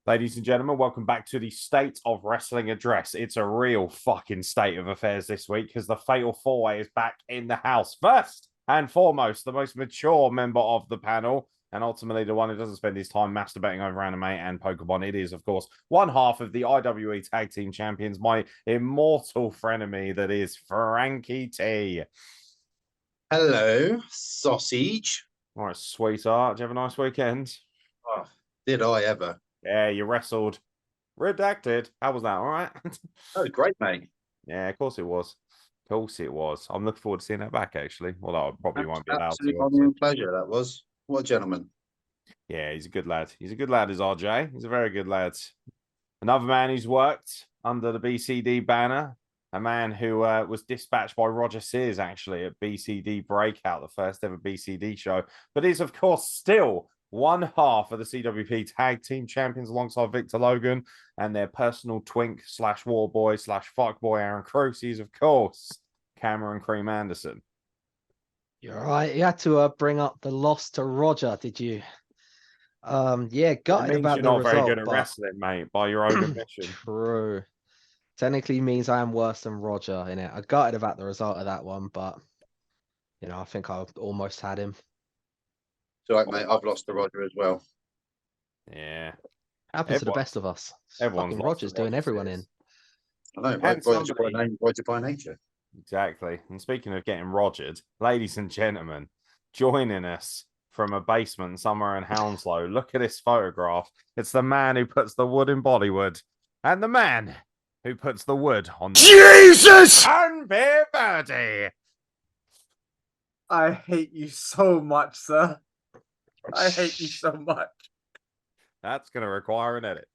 Ladies and gentlemen, welcome back to the State of Wrestling Address. It's a real fucking state of affairs this week because the Fatal 4-Way is back in the house. First and foremost, the most mature member of the panel, and ultimately the one who doesn't spend his time masturbating over anime and Pokemon. It is, of course, one half of the IWE Tag Team Champions, my immortal frenemy that is Frankie T. Hello, sausage. All right, sweetheart. Did you have a nice weekend? Oh, did I ever? Yeah, you wrestled. Redacted. How was that? All right. That was great, mate. Yeah, of course it was. Of course it was. I'm looking forward to seeing that back, actually. Although I probably won't be allowed to. Absolutely pleasure, that was. What a gentleman. Yeah, he's a good lad. He's a good lad, is RJ. He's a very good lad. Another man who's worked under the BCD banner. A man who was dispatched by Roger Sears, actually, at BCD Breakout, the first ever BCD show. But is, of course, still one half of the CWP Tag Team Champions alongside Victor Logan and their personal twink / warboy / fuckboy Aaron Cruz. He's, of course, Cameron Cream Anderson. You're right. You had to bring up the loss to Roger, did you? Yeah, gutted about you're the not result, very good at wrestling, mate, by your own admission. True. Technically means I am worse than Roger in it. I gutted about the result of that one, but you know, I think I almost had him. It's all right, mate. I've lost to Roger as well. Yeah. Happens to the best of us. Everyone's Fucking Roger's doing everyone in. I know, Roger by nature. Exactly. And speaking of getting rogered, ladies and gentlemen, joining us from a basement somewhere in Hounslow, look at this photograph. It's the man who puts the wood in Bollywood and the man who puts the wood on Jesus and Beer Birdie. I hate you so much, sir. I hate you so much. That's going to require an edit.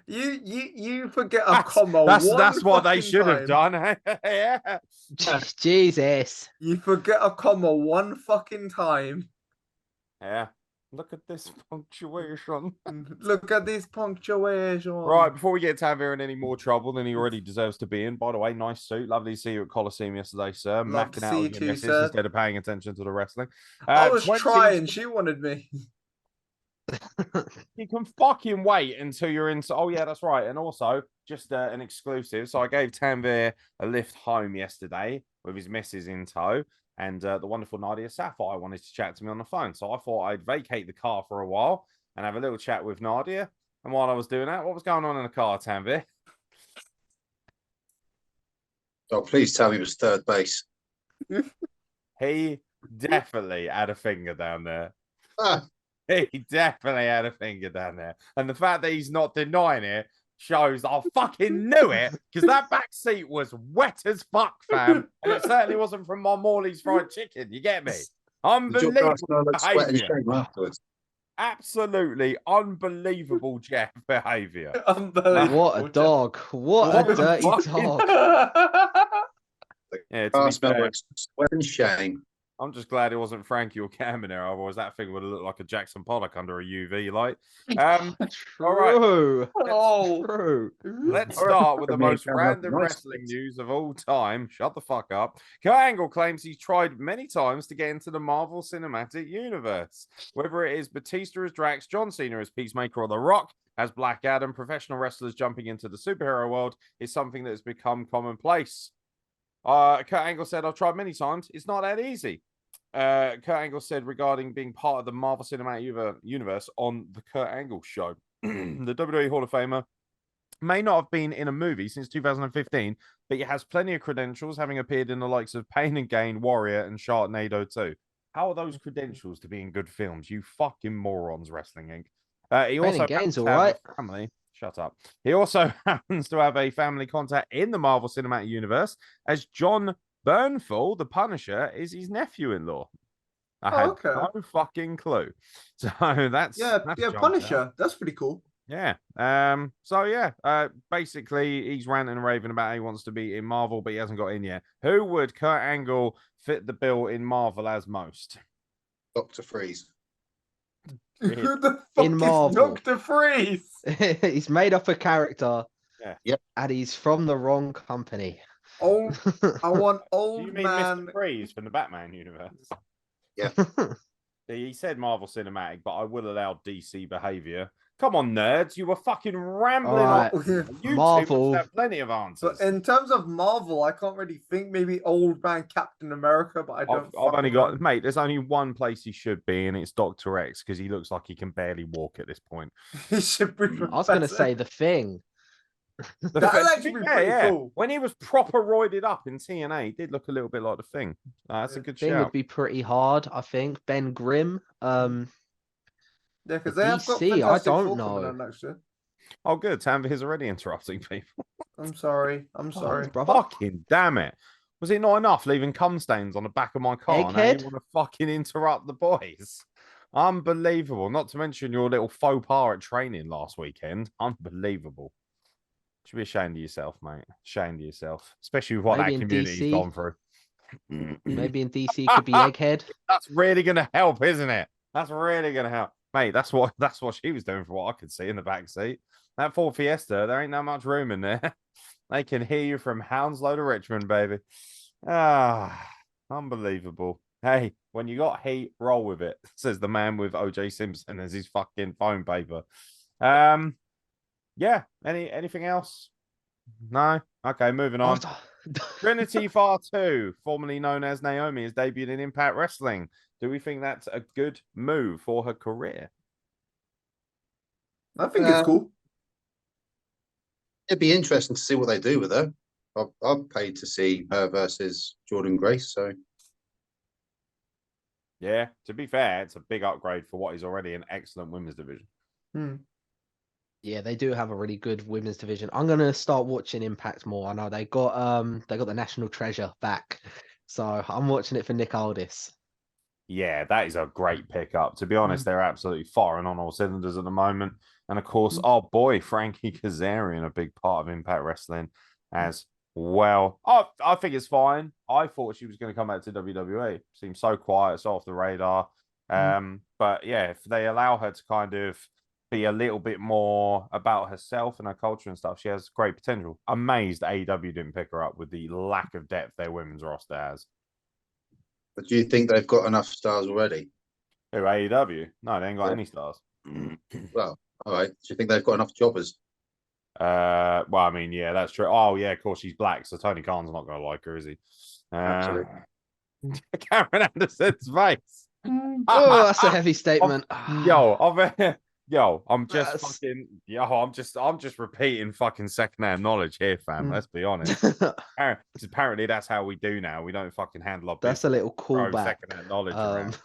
You forget a comma. That's what they should have done. Yeah. Jesus. You forget a comma one fucking time. Yeah. Look at this punctuation. Look at this punctuation. Right, before we get Tanvir in any more trouble than he already deserves to be in, by the way, nice suit. Lovely to see you at Coliseum yesterday, sir. Love to Macking out see with you your too, missus sir. instead of paying attention to the wrestling. I was trying. She wanted me. You can fucking wait until you're in. Oh, yeah, that's right. And also, just an exclusive. So I gave Tanvir a lift home yesterday with his missus in tow. And the wonderful Nadia Sapphire wanted to chat to me on the phone. So I thought I'd vacate the car for a while and have a little chat with Nadia. And while I was doing that, what was going on in the car, Tanvir? Oh, please tell me it was third base. He definitely had a finger down there. Ah. He definitely had a finger down there. And the fact that he's not denying it shows I fucking knew it, because that back seat was wet as fuck, fam. And it certainly wasn't from my Morley's fried chicken. You get me? Unbelievable behavior. Absolutely unbelievable Jeff behavior. Unbelievable. What a dog. What a dirty dog. Yeah, I smell like sweat and shame. I'm just glad it wasn't Frankie or Cam in there, otherwise that thing would have looked like a Jackson Pollock under a UV light. All right. True. Let's start with the most random wrestling news of all time. Shut the fuck up. Kurt Angle claims he's tried many times to get into the Marvel Cinematic Universe. Whether it is Batista as Drax, John Cena as Peacemaker, or The Rock as Black Adam, professional wrestlers jumping into the superhero world is something that has become commonplace. Kurt Angle said, I've tried many times. It's not that easy. Kurt Angle said regarding being part of the Marvel Cinematic Universe on the Kurt Angle Show. The WWE Hall of Famer may not have been in a movie since 2015, but he has plenty of credentials, having appeared in the likes of Pain and Gain, Warrior, and Sharknado 2. How are those credentials to be in good films? You fucking morons, Wrestling Inc. He also Gain's all right. Family. Shut up. He also happens to have a family contact in the Marvel Cinematic Universe, as John Bernthal, the Punisher, is his nephew-in-law. I had no fucking clue. So that's Punisher. That's pretty cool. Yeah. Basically, he's ranting and raving about how he wants to be in Marvel, but he hasn't got in yet. Who would Kurt Angle fit the bill in Marvel as most? Dr. Freeze. Who the fuck in is Marvel. Dr. Freeze? He's made up a character. Yeah. Yep. And he's from the wrong company. Oh, I want old Do you mean man. Mr. Freeze from the Batman universe? Yeah. He said Marvel Cinematic, but I will allow DC behavior. Come on, nerds. You were fucking rambling Alright, on. You Marvel. two must have plenty of answers. But in terms of Marvel, I can't really think. Maybe old man Captain America, but I don't. I've only fucking got, know. mate, there's only one place he should be, and it's Dr. X, because he looks like he can barely walk at this point. He should be. I was going to say The Thing. The That'd Thing- actually be pretty cool. When he was proper roided up in TNA, he did look a little bit like the Thing. That's a good Thing shout. would be pretty hard, I think. Ben Grimm. Yeah, because The they have got DC, I Fantastic don't Four coming know. out next year. Oh, good. Tanvir already interrupting people. I'm sorry. I'm sorry. brother. Fucking damn it. Was it not enough leaving cum stains on the back of my car? Now you Egghead? want to fucking interrupt the boys. Unbelievable. Not to mention your little faux pas at training last weekend. Unbelievable. Should be ashamed of yourself, mate. Ashamed of yourself. Especially with what Maybe that in community's DC. gone through. Maybe in DC could be Egghead. That's really gonna help, isn't it? That's really gonna help. Mate, that's what she was doing for what I could see in the back seat. That Ford Fiesta, there ain't that much room in there. They can hear you from Hounslow to Richmond, baby. Ah, unbelievable. Hey, when you got heat, roll with it, says the man with OJ Simpson as his fucking phone paper. Yeah. Anything else? No? Okay, moving on. Trinity Far2, formerly known as Naomi, has debuted in Impact Wrestling. Do we think that's a good move for her career? I think it's cool. It'd be interesting to see what they do with her. I've paid to see her versus Jordan Grace, so Yeah, to be fair, it's a big upgrade for what is already an excellent women's division. Yeah, they do have a really good women's division. I'm gonna start watching Impact more. I know they got the National Treasure back, so I'm watching it for Nick Aldis. Yeah, that is a great pickup. To be honest, they're absolutely firing on all cylinders at the moment. And of course, our boy Frankie Kazarian, a big part of Impact Wrestling as well. I think it's fine. I thought she was going to come back to WWE. Seems so quiet, so off the radar. But yeah, if they allow her to kind of be a little bit more about herself and her culture and stuff, she has great potential. Amazed AEW didn't pick her up with the lack of depth their women's roster has. but do you think they've got enough stars already? Who, AEW? No, they ain't got Yeah. any stars. Well, all right. Do you think they've got enough jobbers? Well, I mean, yeah, that's true. Oh, yeah, of course, she's black, so Tony Khan's not going to like her, is he? Absolutely. Cameron Anderson's face. Oh, that's a heavy statement. I'm just I'm just repeating fucking secondhand knowledge here, fam. Let's be honest. Apparently, that's how we do now. We don't fucking handle our That's a little throw callback. secondhand knowledge around.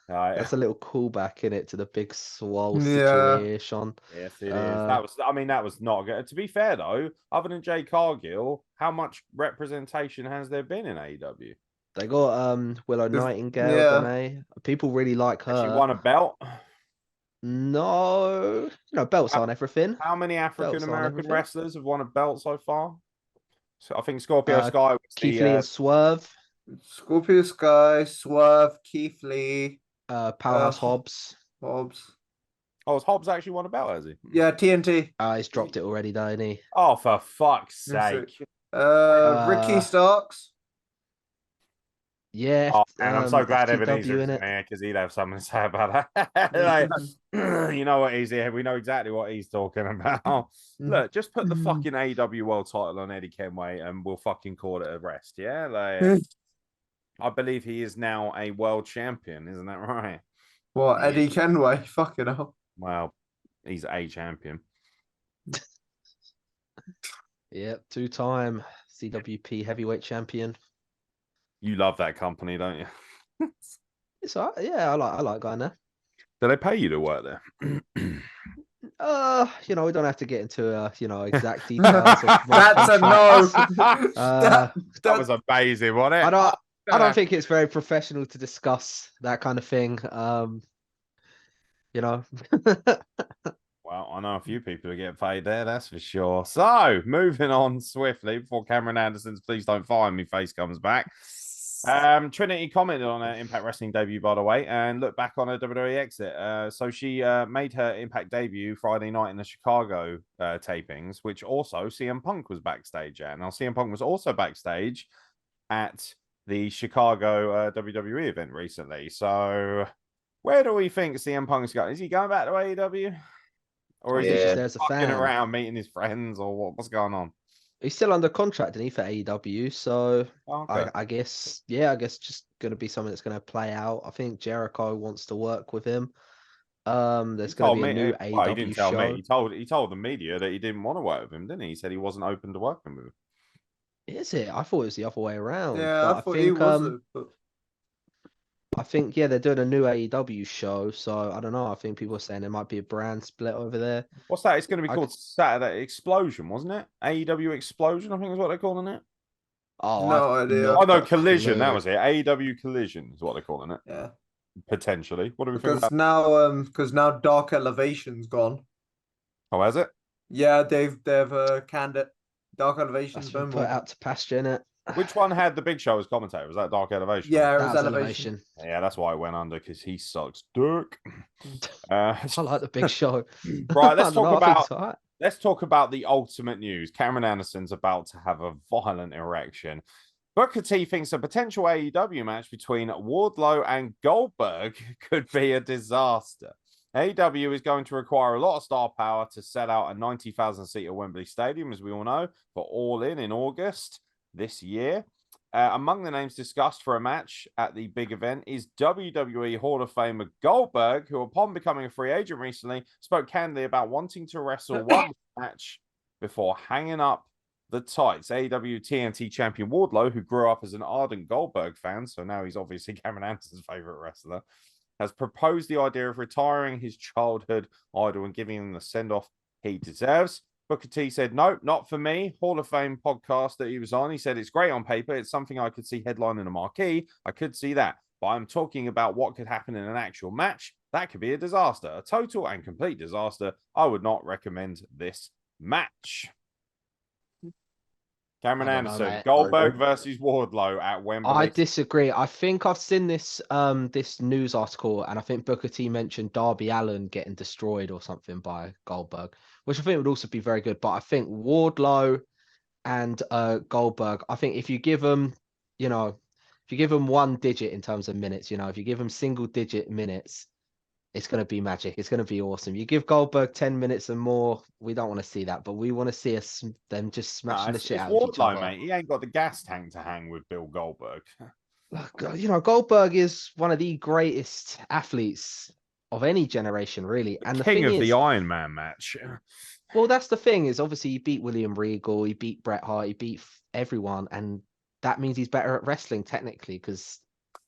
That's a little callback in it to the big swole Yeah. situation. Yes, it is. That was not good. To be fair though, other than Jay Cargill, how much representation has there been in AEW? They got Willow Nightingale, yeah. don't they? People really like her. Has she won a belt? No, belts aren't everything. How many African American everything. wrestlers have won a belt so far? So I think Scorpio Sky was Keith Lee and Swerve, Scorpio Sky, Swerve, Keith Lee, Powerhouse Hobbs. Hobbs. Oh, has Hobbs actually won a belt, has he? Yeah, TNT. He's dropped it already, don't he? Oh, for fuck's That's sake. Ricky Starks. Yeah. Oh, and I'm so glad Ebenezer FTW is in in it. there because he'd have something to say about that. Like, you know what he's here. We know exactly what he's talking about. Look, just put the fucking AEW World title on Eddie Kenway and we'll fucking call it a rest. Yeah, like I believe he is now a world champion, isn't that right? What, Eddie Kenway? Fucking hell. Well, he's a champion. Yep, 2-time CWP heavyweight champion. You love that company, don't you? It's all right. Yeah, I like going there. Do they pay you to work there? We don't have to get into exact details. Of That's a no. That was amazing, wasn't it? I don't think it's very professional to discuss that kind of thing. Well, I know a few people who get paid there, that's for sure. So, moving on swiftly before Cameron Anderson's "Please Don't Fire Me" face comes back. Trinity commented on her Impact Wrestling debut, by the way, and looked back on her WWE exit. So she made her Impact debut Friday night in the Chicago tapings, which also CM Punk was backstage at. Now, CM Punk was also backstage at the Chicago WWE event recently. So Where do we think CM Punk's going? Is he going back to AEW? Or is He's he just Yeah. there as a fucking fan. around meeting his friends or what? What's going on? He's still under contract, isn't he, for AEW? So Okay. I guess, yeah, I guess just going to be something that's going to play out. I think Jericho wants to work with him. There's going to be a new Well, he AEW didn't tell show. me. He told the media that he didn't want to work with him, didn't he? He said he wasn't open to working with him. Is it? I thought it was the other way around. Yeah, But I thought he wasn't. But I think, yeah, they're doing a new AEW show. So I don't know. I think people are saying there might be a brand split over there. What's that? It's going to be I- called Saturday Explosion, wasn't it? AEW Explosion, I think is what they're calling it. Oh, No I've idea. not Oh no, got a Collision. That clue. was it. AEW Collision is what they're calling it. yeah, Potentially. What do we think because about? now Dark Elevation's gone. Oh, has it? Yeah, they've canned it. Dark Elevation's That's no been more. put out to pasture, innit? Which one had the Big Show as commentator? Was that Dark Elevation? Yeah, it That was was Elevation. Elevation. Yeah, that's why it went under because he sucks dick. I like the big show. Right, I let's don't talk know, I think about it's alright. let's talk about the ultimate news. Cameron Anderson's about to have a violent erection. Booker T thinks a potential AEW match between Wardlow and Goldberg could be a disaster. AEW is going to require a lot of star power to sell out a 90,000 seat Wembley Stadium, as we all know, for All In August this year. Among the names discussed for a match at the big event is WWE Hall of Famer Goldberg, who, upon becoming a free agent recently, spoke candidly about wanting to wrestle one match before hanging up the tights. AEW TNT champion Wardlow, who grew up as an ardent Goldberg fan, so now he's obviously Cameron Anderson's favorite wrestler, has proposed the idea of retiring his childhood idol and giving him the send-off he deserves. Booker T said, no, not for me. Hall of Fame podcast that he was on. He said, it's great on paper. It's something I could see headlining a marquee. I could see that. But I'm talking about what could happen in an actual match. That could be a disaster, a total and complete disaster. I would not recommend this match. Cameron I don't know, Anderson, mate. Goldberg versus Wardlow at Wembley. I disagree. I think I've seen this this news article, and I think Booker T mentioned Darby Allin getting destroyed or something by Goldberg, which I think would also be very good. But I think Wardlow and Goldberg, I think if you give them, if you give them one digit in terms of minutes, if you give them single digit minutes, it's going to be magic. It's going to be awesome. You give Goldberg 10 minutes and more, we don't want to see that, but we want to see them just smashing the shit out of each Wardlow, other. mate. He ain't got the gas tank to hang with Bill Goldberg. Look, Goldberg is one of the greatest athletes of any generation, really. And the King thing of is, the Iron Man match. well, that's the thing is obviously he beat William Regal, he beat Bret Hart, he beat everyone, and that means he's better at wrestling technically because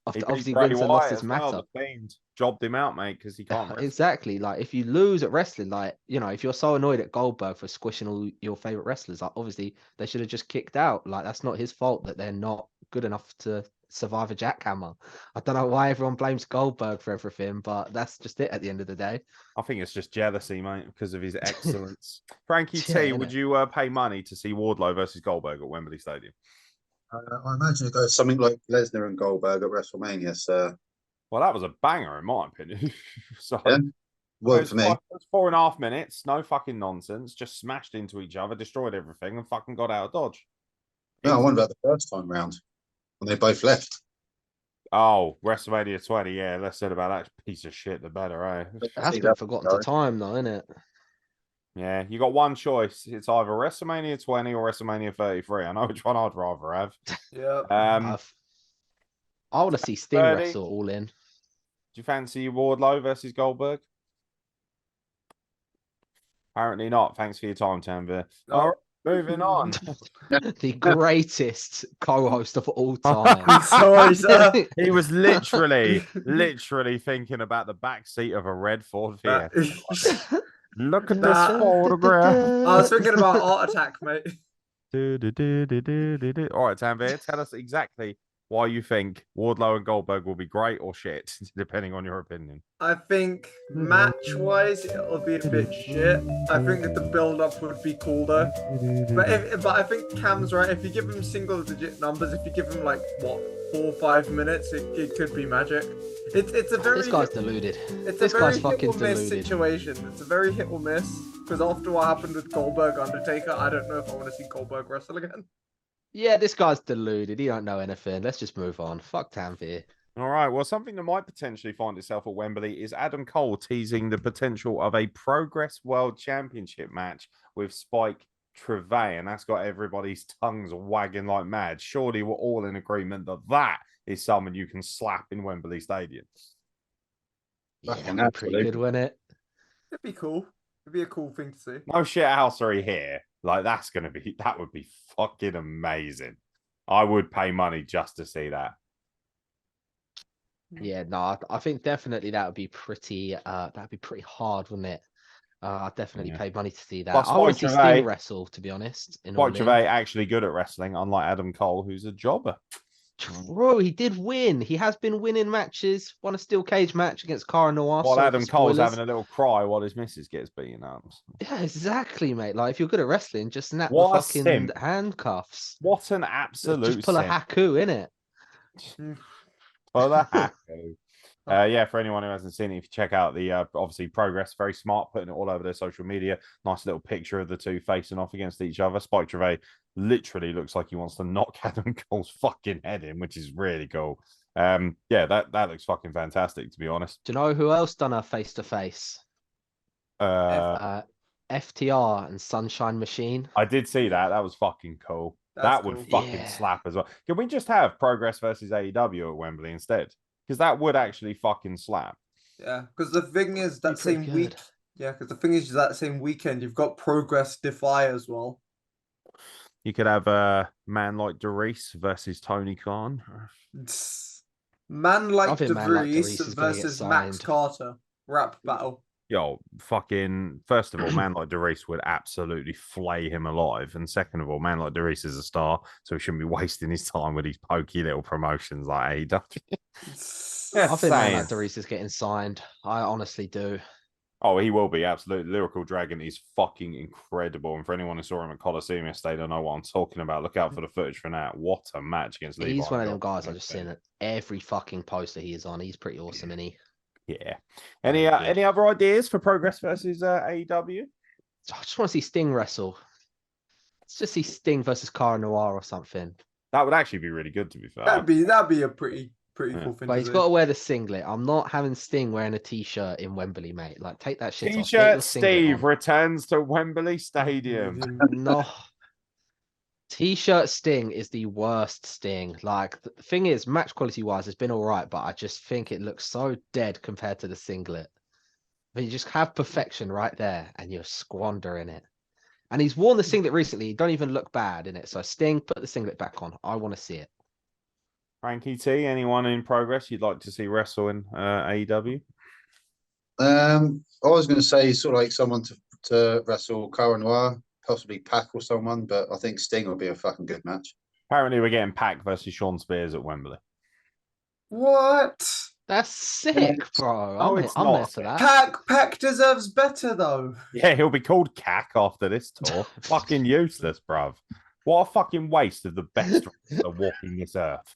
obviously Bray wins and Wyatt losses as well. matter. The Fiend jobbed him out, mate, because he can't wrestle. Exactly. Like if you lose at wrestling, like if you're so annoyed at Goldberg for squishing all your favorite wrestlers, like obviously they should have just kicked out. Like that's not his fault that they're not good enough to survive a jackhammer. I don't know why everyone blames Goldberg for everything, but that's just it at the end of the day. I think it's just jealousy, mate, because of his excellence. Frankie Yeah, T, would innit? you pay money to see Wardlow versus Goldberg at Wembley Stadium? I imagine it goes something like Lesnar and Goldberg at WrestleMania. So Well, that was a banger, in my opinion. So yeah, it worked was for me. it was 4.5 minutes, no fucking nonsense, just smashed into each other, destroyed everything, and fucking got out of Dodge. No, I wonder about the first time round when they both left. Oh, WrestleMania 20, yeah, less said about that piece of shit, the better, eh? That's See been that, forgotten sorry. to time though, isn't it? Yeah, you got one choice. It's either WrestleMania 20 or WrestleMania 33. I know which one I'd rather have. Yeah. I want to see Sting 30. wrestle all in. Do you fancy Wardlow versus Goldberg? Apparently not. Thanks for your time, Tanvir. No. All right, moving on. The greatest co-host of all time. Sorry, sir. He was literally thinking about the back seat of a red Ford Fiesta. Look at this photograph. I was thinking about Art Attack, mate. All right, Tanvir, tell us exactly why you think Wardlow and Goldberg will be great or shit, depending on your opinion. I think match-wise, it'll be a bit shit. I think that the build-up would be cool though. But I think Cam's right. If you give him single-digit numbers, if you give him like what 4 or 5 minutes, it could be magic. It's a very This guy's deluded. It's This a very guy's fucking hit or miss deluded. situation. It's a very hit or miss because after what happened with Goldberg Undertaker, I don't know if I want to see Goldberg wrestle again. Yeah, this guy's deluded. He don't know anything. Let's just move on. Fuck Tanvir. All right. Well, something that might potentially find itself at Wembley is Adam Cole teasing the potential of a Progress World Championship match with Spike Trevay, and that's got everybody's tongues wagging like mad. Surely we're all in agreement that that is someone you can slap in Wembley Stadium. Yeah, Fucking that'd be pretty good, absolutely. wouldn't it? It'd be cool. It'd be a cool thing to see. No shit housery here. Like that would be fucking amazing. I would pay money just to see that. Yeah, no, I think definitely that'd be pretty hard, wouldn't it? I'd definitely Yeah. pay money to see that. Plus, I want to see Spike Sting Trevay- wrestle, to be honest. In Spike All In. Trevay actually good at wrestling, unlike Adam Cole, who's a jobber. Bro, he did win. He has been winning matches. Won a steel cage match against Cara Noir. While Sorry Adam for Cole's spoilers. having a little cry while his missus gets beaten up. Yeah, exactly, mate. Like if you're good at wrestling, just snap What the a fucking simp. handcuffs. What an Just absolute pull a simp. haku, innit? For the Haku. Yeah, for anyone who hasn't seen it, if you check out the obviously Progress, very smart, putting it all over their social media. Nice little picture of the two facing off against each other. Spike Trevay literally looks like he wants to knock Adam Cole's fucking head in, which is really cool. Yeah, that looks fucking fantastic, to be honest. Do you know who else done a face to face? FTR and Sunshine Machine. I did see that. That was fucking cool. That's That would cool. fucking Yeah. slap as well. Can we just have Progress versus AEW at Wembley instead? Because that would actually fucking slap. Yeah, because the thing is that Be pretty same good. week. Yeah, because the thing is that same weekend you've got Progress Defy as well. You could have a man like Doris versus Tony Khan. Man like think Man Like DeVries DeVries is gonna get versus Max signed. Carter. Rap battle. Yo, fucking, first of all, man like Doris would absolutely flay him alive. And second of all, man like Doris is a star, so he shouldn't be wasting his time with these pokey little promotions like AEW. I think Man Like Saying. DeVries is getting signed. I honestly do. Oh, he will be, absolutely. Lyrical Dragon is fucking incredible. And for anyone who saw him at Coliseum yesterday, don't know what I'm talking about. Look out for the footage for that. What a match against Levi. He's one of them Gold. guys I've just seen at every fucking poster he is on. He's pretty awesome, isn't he? Yeah. Very good. Any other ideas for Progress versus AEW? I just want to see Sting wrestle. Let's just see Sting versus Cara Noir or something. That would actually be really good, to be fair. That'd be a pretty cool thing. But to he's do. got to wear the singlet. I'm not having Sting wearing a t-shirt in Wembley, mate. Like, take that shit off. Get T-shirt your singlet Steve on. returns to Wembley Stadium. No. T-shirt Sting is the worst Sting. Like, the thing is, match quality wise, it's been all right, but I just think it looks so dead compared to the singlet. But you just have perfection right there, and you're squandering it. And he's worn the singlet recently. He don't even look bad in it. So Sting, put the singlet back on. I want to see it. Frankie T, anyone in Progress you'd like to see wrestle in AEW? I was going to say sort of like someone to wrestle Cara Noir, possibly Pac or someone, but I think Sting will be a fucking good match. Apparently, we're getting Pac versus Sean Spears at Wembley. What? That's sick, bro. No, I'm it's there not for that. Pac deserves better though. Yeah, he'll be called CAC after this tour. Fucking useless, bruv. What a fucking waste of the best wrestler walking this earth.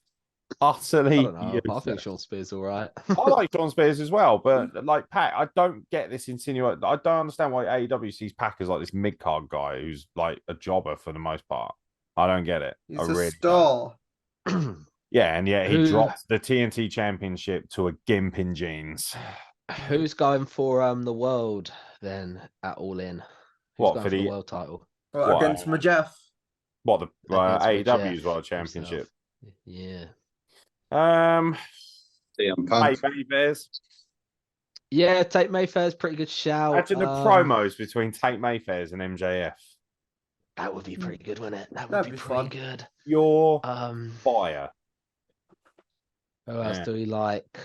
Utterly I don't know. I useless. think Sean Spears all right. I like Sean Spears as well, but like Pac, I don't get this insinuation. I don't understand why AEW sees Pac as like this mid card guy who's like a jobber for the most part. I don't get it. He's I a really star. Yeah, and yet he Who- dropped the TNT Championship to a gimp in jeans. Who's going for the world then at All In? Who's What, going for for the the- world title? Well, What? against Majeff. What the Against AEW's Jeff World Championship? himself. Yeah. CM Punk. Hey, Bears. Yeah, Tate Mayfair's pretty good shout. Imagine the promos between Tate Mayfair's and MJF. That would be pretty good, wouldn't it? That would That'd be be pretty fun. good. Your Um, fire. who else Yeah. do we like?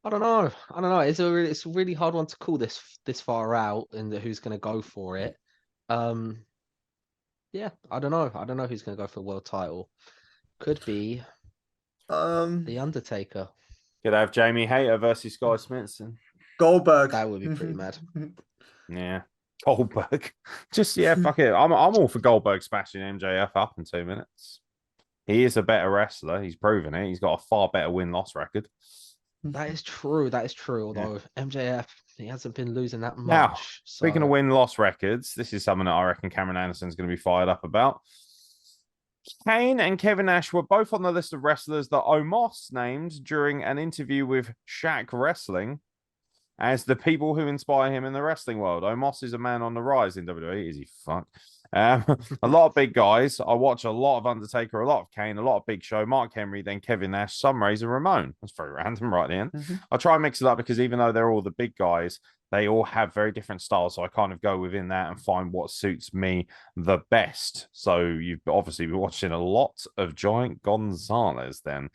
I don't know. It's a really hard one to call this far out and who's going to go for it. Yeah, I don't know. I don't know who's going to go for the world title. Could be the Undertaker. Could have Jamie Hayter versus Sky Smithson. Goldberg. That would be pretty mad. Yeah. Goldberg. Just, yeah, fuck it. I'm all for Goldberg smashing MJF up in 2 minutes. He is a better wrestler. He's proven it. He's got a far better win-loss record. That is true. That is true. Although MJF, he hasn't been losing that much. Now, speaking of so- win-loss records, this is something that I reckon Cameron Anderson's going to be fired up about. Kane and Kevin Nash were both on the list of wrestlers that Omos named during an interview with Shaq Wrestling as the people who inspire him in the wrestling world. Omos is a man on the rise in WWE. Is he fuck? A lot of big guys. I watch a lot of Undertaker, a lot of Kane, a lot of Big Show, Mark Henry, then Kevin Nash, some Razor Ramon. That's very random right at the end. I try and mix it up because even though they're all the big guys, they all have very different styles. So I kind of go within that and find what suits me the best. So you've obviously been watching a lot of Giant Gonzalez then.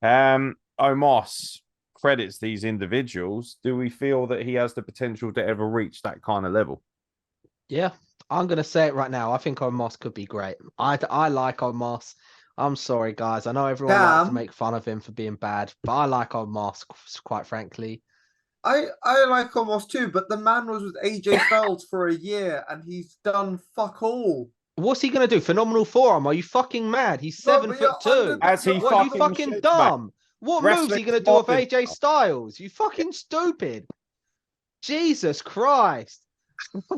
Omos credits these individuals. Do we feel that he has the potential to ever reach that kind of level? Yeah, I'm going to say it right now. I think Omos could be great. I like Omos. I'm sorry, guys. I know everyone likes to make fun of him for being bad, but I like Omos, quite frankly. I like Omos too, but the man was with AJ Styles for a year and he's done fuck all. What's he going to do? Phenomenal forearm? Are you fucking mad? He's 7'2". As he what, are you fucking dumb? Mate. What moves are you going to do with AJ Styles? You fucking stupid. Jesus Christ.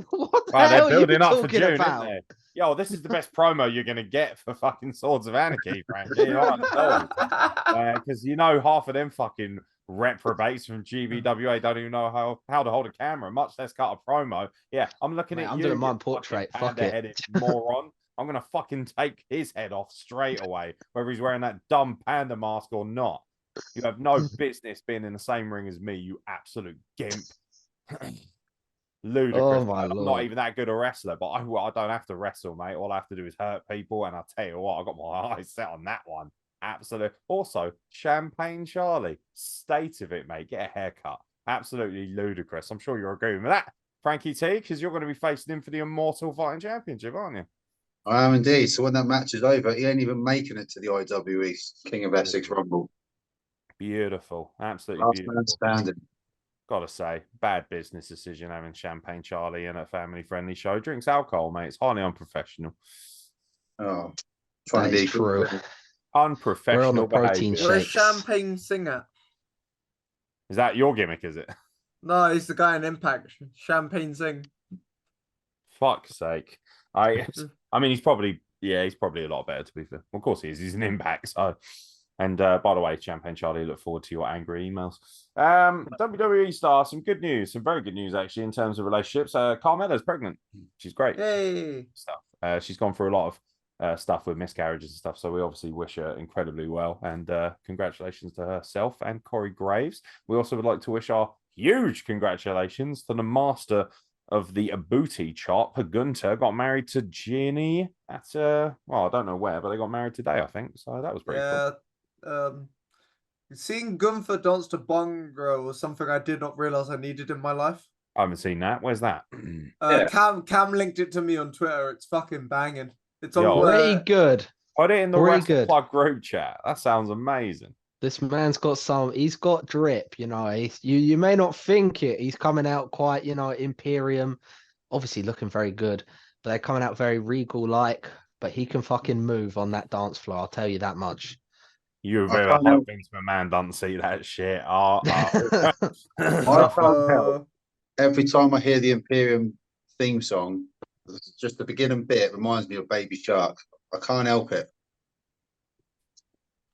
What the hell are you talking about? Yo, this is the best promo you're going to get for fucking Swords of Anarchy, frankly. Because you know half of them fucking reprobates from GBWA don't even know how to hold a camera, much less cut a promo. Yeah, I'm looking at you. I'm doing my portrait. Fuck it. Moron. I'm going to fucking take his head off straight away, whether he's wearing that dumb panda mask or not. You have no business being in the same ring as me, you absolute gimp. Ludicrous. Oh my I'm Lord. not even that good a wrestler, but I don't have to wrestle, mate. All I have to do is hurt people, and I'll tell you what, I got my eyes set on that one. Absolutely. Also, Champagne Charlie, state of it, mate. Get a haircut. Absolutely ludicrous. I'm sure you're agreeing with that, Frankie T, because you're going to be facing him for the Immortal Fighting Championship, aren't you? I am indeed. So when that match is over, he ain't even making it to the IWE King of Essex Rumble. Beautiful. Absolutely Last beautiful. man standing. Gotta say, bad business decision having Champagne Charlie in a family-friendly show. Drinks alcohol, mate. It's highly unprofessional. Oh, trying that to be is true. Unprofessional. We're on the protein behavior. Where's shakes. Champagne Singer? Is that your gimmick, is it? No, he's the guy in Impact. Champagne Sing. Fuck's sake. I mean, he's probably a lot better, to be fair. Of course he is. He's an Impact, so... And by the way, Champagne Charlie, look forward to your angry emails. WWE star, some good news, some very good news actually in terms of relationships. Carmella's pregnant. She's great. Yay! Stuff. She's gone through a lot of stuff with miscarriages and stuff. So we obviously wish her incredibly well. And congratulations to herself and Corey Graves. We also would like to wish our huge congratulations to the master of the booty chop. Gunter got married to Ginny at I don't know where, but they got married today, I think. So that was pretty cool. Seeing Gunther dance to Bongo was something I did not realize I needed in my life. I haven't seen that. Where's that? Cam linked it to me on Twitter. It's fucking banging. It's on pretty good. Put it in the Wrestle Plug group chat. That sounds amazing. This man's got he's got drip, you know. You may not think it. He's coming out quite, you know, Imperium, obviously looking very good, but they're coming out very regal like, but he can fucking move on that dance floor. I'll tell you that much. You better hope Vince McMahon doesn't see that shit. I can't help. Every time I hear the Imperium theme song, just the beginning bit reminds me of Baby Shark. I can't help it.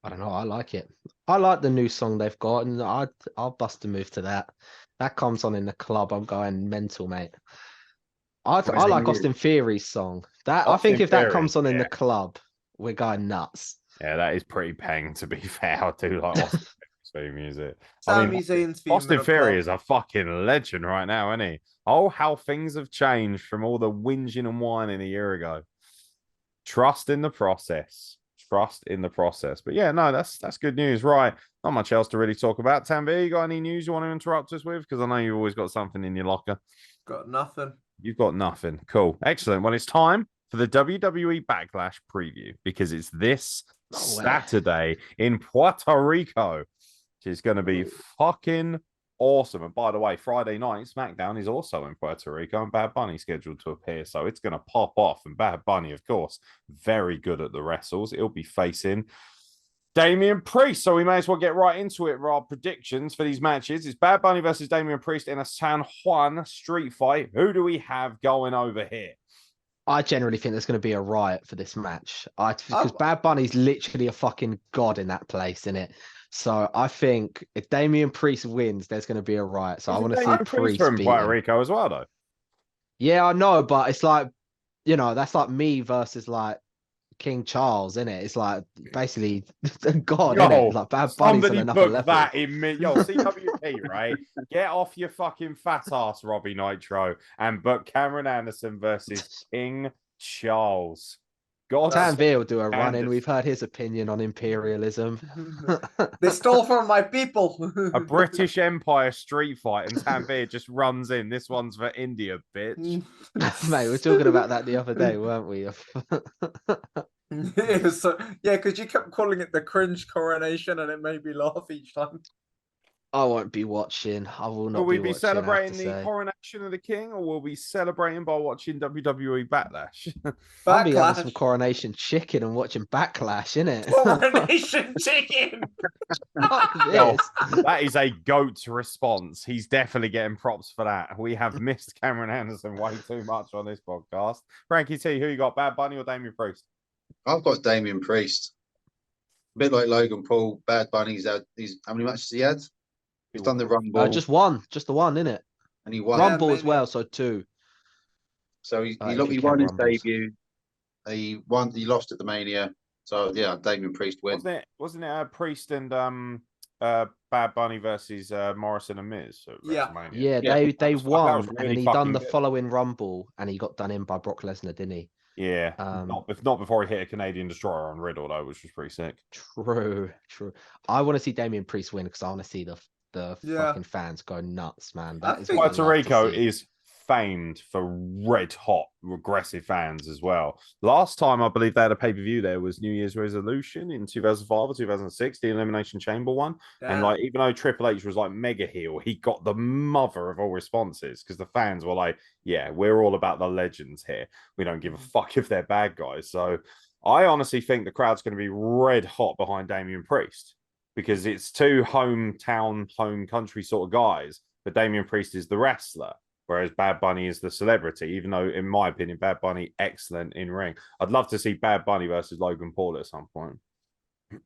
I don't know. I like it. I like the new song they've got, and I'll bust a move to that. That comes on in the club. I'm going mental, mate. I like Austin Theory's song. I think if that comes on in the club, we're going nuts. Yeah, that is pretty peng, to be fair. I do like Austin Theory's music. Sami Zayn's theme. Austin Theory is a fucking legend right now, isn't he? Oh, how things have changed from all the whinging and whining a year ago. Trust in the process. Trust in the process. But yeah, no, that's good news. Right. Not much else to really talk about. Tanvi, you got any news you want to interrupt us with? Because I know you've always got something in your locker. Got nothing. You've got nothing. Cool. Excellent. Well, it's time for the WWE Backlash preview because it's this Saturday in Puerto Rico, which is going to be fucking awesome. And by the way, Friday night SmackDown is also in Puerto Rico and Bad Bunny scheduled to appear, so it's going to pop off. And Bad Bunny, of course, very good at the wrestles. It'll be facing Damian Priest, so we may as well get right into it. Our predictions for these matches is Bad Bunny versus Damian Priest in a San Juan street fight. Who do we have going over here? I generally think there's going to be a riot for this match. Because Oh. Bad Bunny's literally a fucking god in that place, isn't it? So I think if Damian Priest wins, there's going to be a riot. So I want to see Damian Priest from beat Puerto him. Rico as well, though. Yeah, I know, but it's like, that's like me versus like King Charles, isn't it? It's like basically God, isn't it? Like Bad Bunny's on Somebody another book level. that in me. Yo, CWP, right? Get off your fucking fat ass, Robbie Nitro, and book Cameron Anderson versus King Charles. God, Tam Veer will do a run in. Anderson. We've heard his opinion on imperialism. They stole from my people. A British Empire street fight, and Tanvir just runs in. This one's for India, bitch. Mate, we were talking about that the other day, weren't we? So, yeah, because you kept calling it the cringe coronation, and it made me laugh each time. I won't be watching. I will not Will we be be watching, celebrating I the have to say. coronation of the king, or will we celebrating by watching WWE Backlash? I'll be having Backlash. some coronation chicken and watching Backlash, innit? Coronation chicken. Fuck Yo, this. that is a GOAT response. He's definitely getting props for that. We have missed Cameron Anderson way too much on this podcast. Frankie T, who you got, Bad Bunny or Damian Priest? I've got Damian Priest. A bit like Logan Paul, Bad Bunny's had how many matches he had? He's done the Rumble. Just the one, innit? and he won. Rumble Yeah, as well, so 2. So he if you won count his Rumbles. debut. He lost at the Mania. So yeah, Damian Priest wins. Wasn't it Priest and Bad Bunny versus Morrison and Miz? At Yeah. WrestleMania? Yeah, Yeah, they was won, really and then he fucking done the good. following Rumble, and he got done in by Brock Lesnar, didn't he? Yeah, Um, not before he hit a Canadian Destroyer on Riddle though, which was pretty sick. True. I want to see Damian Priest win because I want to see the Yeah. fucking fans go nuts, man. I That is think- what I Puerto love to Rico see. is famed for red hot, aggressive fans as well. Last time I believe they had a pay per view there was New Year's Resolution in 2005 or 2006, the Elimination Chamber one. And Yeah. like, even though Triple H was like mega heel, he got the mother of all responses because the fans were like, "Yeah, we're all about the legends here. We don't give a fuck if they're bad guys." So I honestly think the crowd's going to be red hot behind Damian Priest because it's two hometown, home country sort of guys, but Damian Priest is the wrestler. Whereas Bad Bunny is the celebrity, even though, in my opinion, Bad Bunny, excellent in ring. I'd love to see Bad Bunny versus Logan Paul at some point.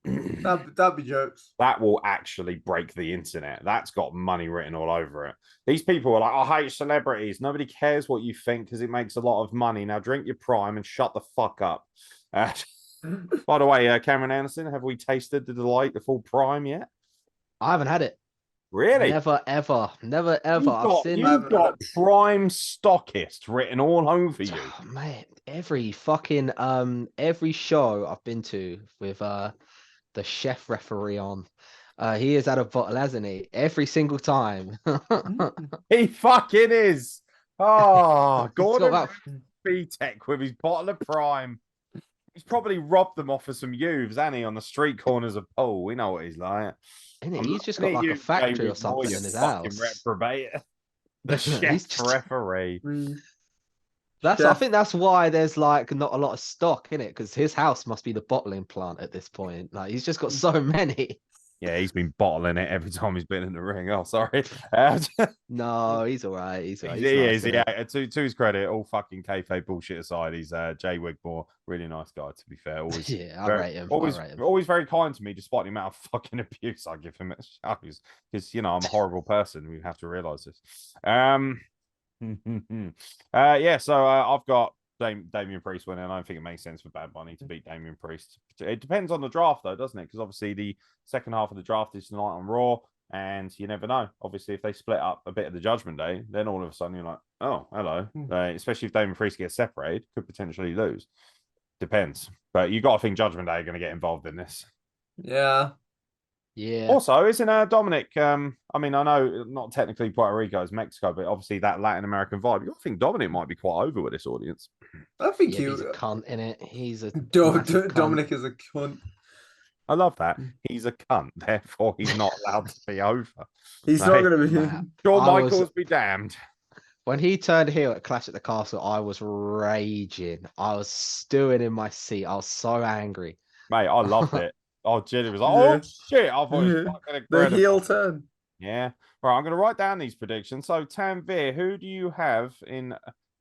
That'd be jokes. That will actually break the internet. That's got money written all over it. These people are like, I hate celebrities. Nobody cares what you think because it makes a lot of money. Now drink your prime and shut the fuck up. By the way, Cameron Anderson, have we tasted the delight, the full prime yet? I haven't had it. Really? Never ever. You've got prime stockist written all over you. Oh, mate, every fucking every show I've been to with the chef referee on, he has had a bottle, hasn't he? Every single time. He fucking is. Oh, Gordon about- B-Tech with his bottle of prime. He's probably robbed them off of some youths, hasn't he, on the street corners of Poole. We know what he's like. He's just got like a factory or something in his house. Reprobate. The chef referee. I Chef. think that's why there's like not a lot of stock in it, because his house must be the bottling plant at this point. Like he's just got so many. Yeah, he's been bottling it every time he's been in the ring. Oh, sorry. No, he's all right. He's all right. He is. Yeah, to his credit, all fucking kayfabe bullshit aside, he's Jay Wigmore, really nice guy. To be fair, always. Yeah, I very, rate him. Always very kind to me, despite the amount of fucking abuse I give him at shows. Because I'm a horrible person. We have to realize this. Yeah. So I've got Damian Priest winning. I don't think it makes sense for Bad Bunny to beat Damian Priest. It depends on the draft, though, doesn't it? Because obviously the second half of the draft is tonight on Raw, and you never know. Obviously, if they split up a bit of the Judgment Day, then all of a sudden you're like, oh, hello. Especially if Damian Priest gets separated, could potentially lose. Depends. But you got to think Judgment Day are going to get involved in this. Yeah. Yeah. Also, isn't Dominic? I mean, I know not technically Puerto Rico is Mexico, but obviously that Latin American vibe. You got to think Dominic might be quite over with this audience. I think he's a cunt in it. He's a Dominic is a cunt. I love that. He's a cunt, therefore he's not allowed to be over. He's not going to be. Shawn Michaels be damned. When he turned heel at Clash at the Castle, I was raging. I was stewing in my seat. I was so angry. Mate, I loved it. Oh, Jenny was like, Yeah. oh, shit. I thought it was fucking The incredible. heel turn. Yeah. Right, I'm going to write down these predictions. So, Tanvir, who do you have in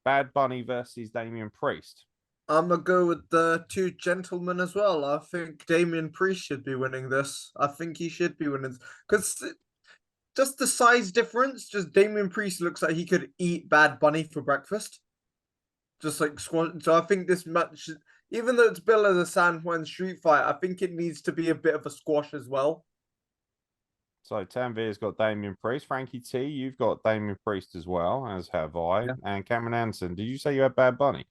Bad Bunny versus Damian Priest. I'm gonna go with the two gentlemen as well. I think Damian Priest should be winning this. I think he should be winning because just the size difference. Just Damian Priest looks like he could eat Bad Bunny for breakfast. Just like squash. So I think this match, even though it's billed as a San Juan street fight, I think it needs to be a bit of a squash as well. So Tanvir's got Damian Priest. Frankie T, you've got Damian Priest as well, as have I. Yeah. And Cameron Anderson, did you say you had Bad Bunny?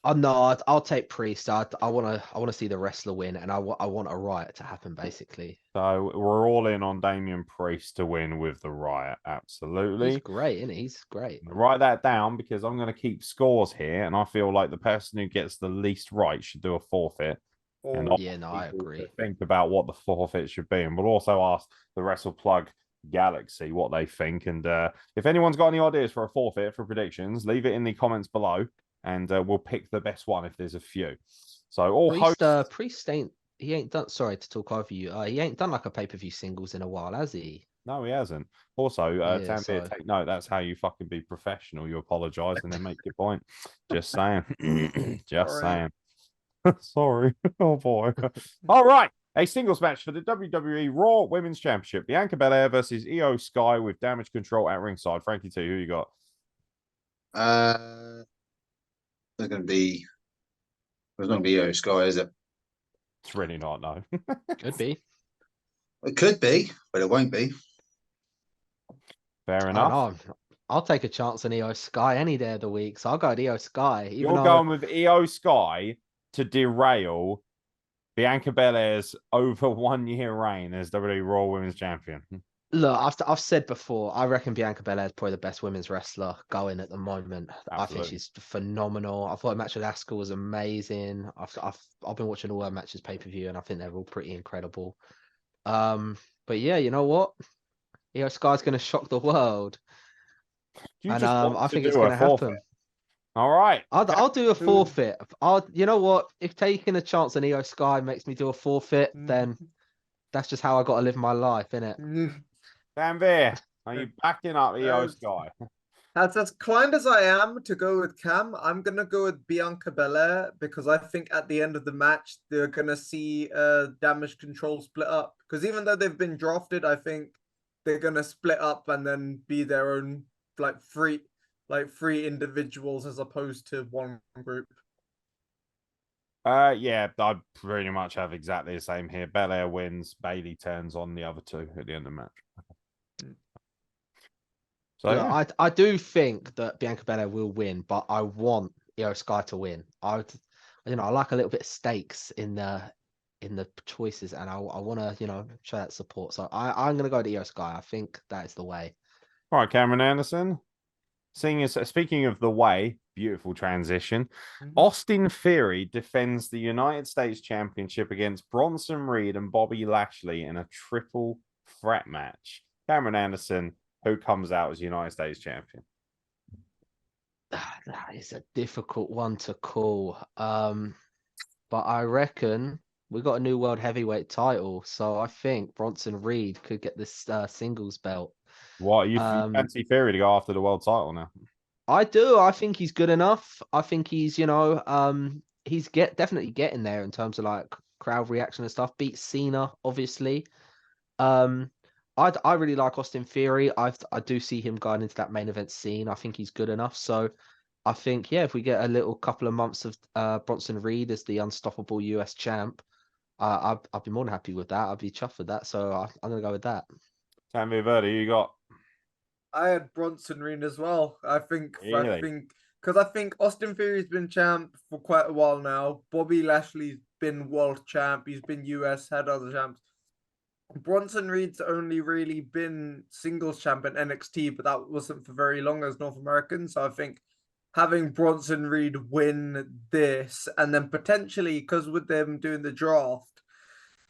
Oh no, I'll take Priest. I wanna see the wrestler win, and I want a riot to happen basically. So we're all in on Damian Priest to win with the riot. Absolutely. He's great, isn't he? He's great. Write that down because I'm going to keep scores here, and I feel like the person who gets the least right should do a forfeit. And Oh, Yeah, no, I agree. think about what the forfeit should be, and we'll also ask the Wrestle Plug Galaxy what they think. And if anyone's got any ideas for a forfeit for predictions, leave it in the comments below, and we'll pick the best one if there's a few. So all hosts. Priest ain't done. Sorry to talk over you. He ain't done like a pay-per-view singles in a while, has he? No, he hasn't. Also, Yeah, Tanvir, so- take note. That's how you fucking be professional. You apologize and then make your point. Just saying. Just Sorry. saying. Sorry. Oh boy. All right. A singles match for the WWE Raw Women's Championship. Bianca Belair versus Io Sky with Damage Control at ringside. Frankie T, who you got? There's going to be Io Sky, is it? It's really not, no. Could be. It could be, but it won't be. Fair I enough. don't know. I'll take a chance on Io Sky any day of the week, so I'll go with Io Sky. Even You're though, going with Io Sky to derail Bianca Belair's over 1 year reign as WWE Raw Women's Champion. look, I've said before, I reckon Bianca Belair is probably the best women's wrestler going at the moment. I think Absolutely. she's phenomenal. I thought her match with Asuka was amazing. I've been watching all her matches pay-per-view, and I think they're all pretty incredible. But yeah, you know what? Io Sky's going to shock the world, You and just want I to think do it's a going to forfeit. happen. All right. I'll do a forfeit. You know what? If taking a chance on Io Sky makes me do a forfeit, then that's just how I got to live my life, innit? Tanvir, are you backing up Io Sky? As kind as I am to go with Cam, I'm gonna go with Bianca Belair because I think at the end of the match they're gonna see Damage Control split up. Because even though they've been drafted, I think they're gonna split up and then be their own three individuals as opposed to one group. Yeah, I pretty much have exactly the same here. Belair wins, Bailey turns on the other two at the end of the match. So Look, yeah. I do think that Bianca Belair will win, but I want Io Sky to win. I like a little bit of stakes in the choices, and I want to show that support. So I'm gonna go to Io Sky. I think that is the way. All right, Cameron Anderson. Speaking of the way, beautiful transition. Austin Theory defends the United States Championship against Bronson Reed and Bobby Lashley in a triple threat match. Cameron Anderson, who comes out as United States Champion? That is a difficult one to call. But I reckon we got a new world heavyweight title, so I think Bronson Reed could get this singles belt. What you fancy Theory to go after the world title now? I do. I think he's good enough. I think he's he's definitely getting there in terms of like crowd reaction and stuff. Beat Cena, obviously. I really like Austin Theory. I do see him going into that main event scene. I think he's good enough. So I think, yeah, if we get a little couple of months of Bronson Reed as the unstoppable US champ, I'd be more than happy with that. I'd be chuffed with that. So I'm gonna go with that. Tanvir Verdi, you got? I had Bronson Reed as well. I think Really? because I think Austin Theory's been champ for quite a while now. Bobby Lashley's been world champ. He's been US, had other champs. Bronson Reed's only really been singles champ in NXT, but that wasn't for very long as North American. So I think having Bronson Reed win this, and then potentially, because with them doing the draft,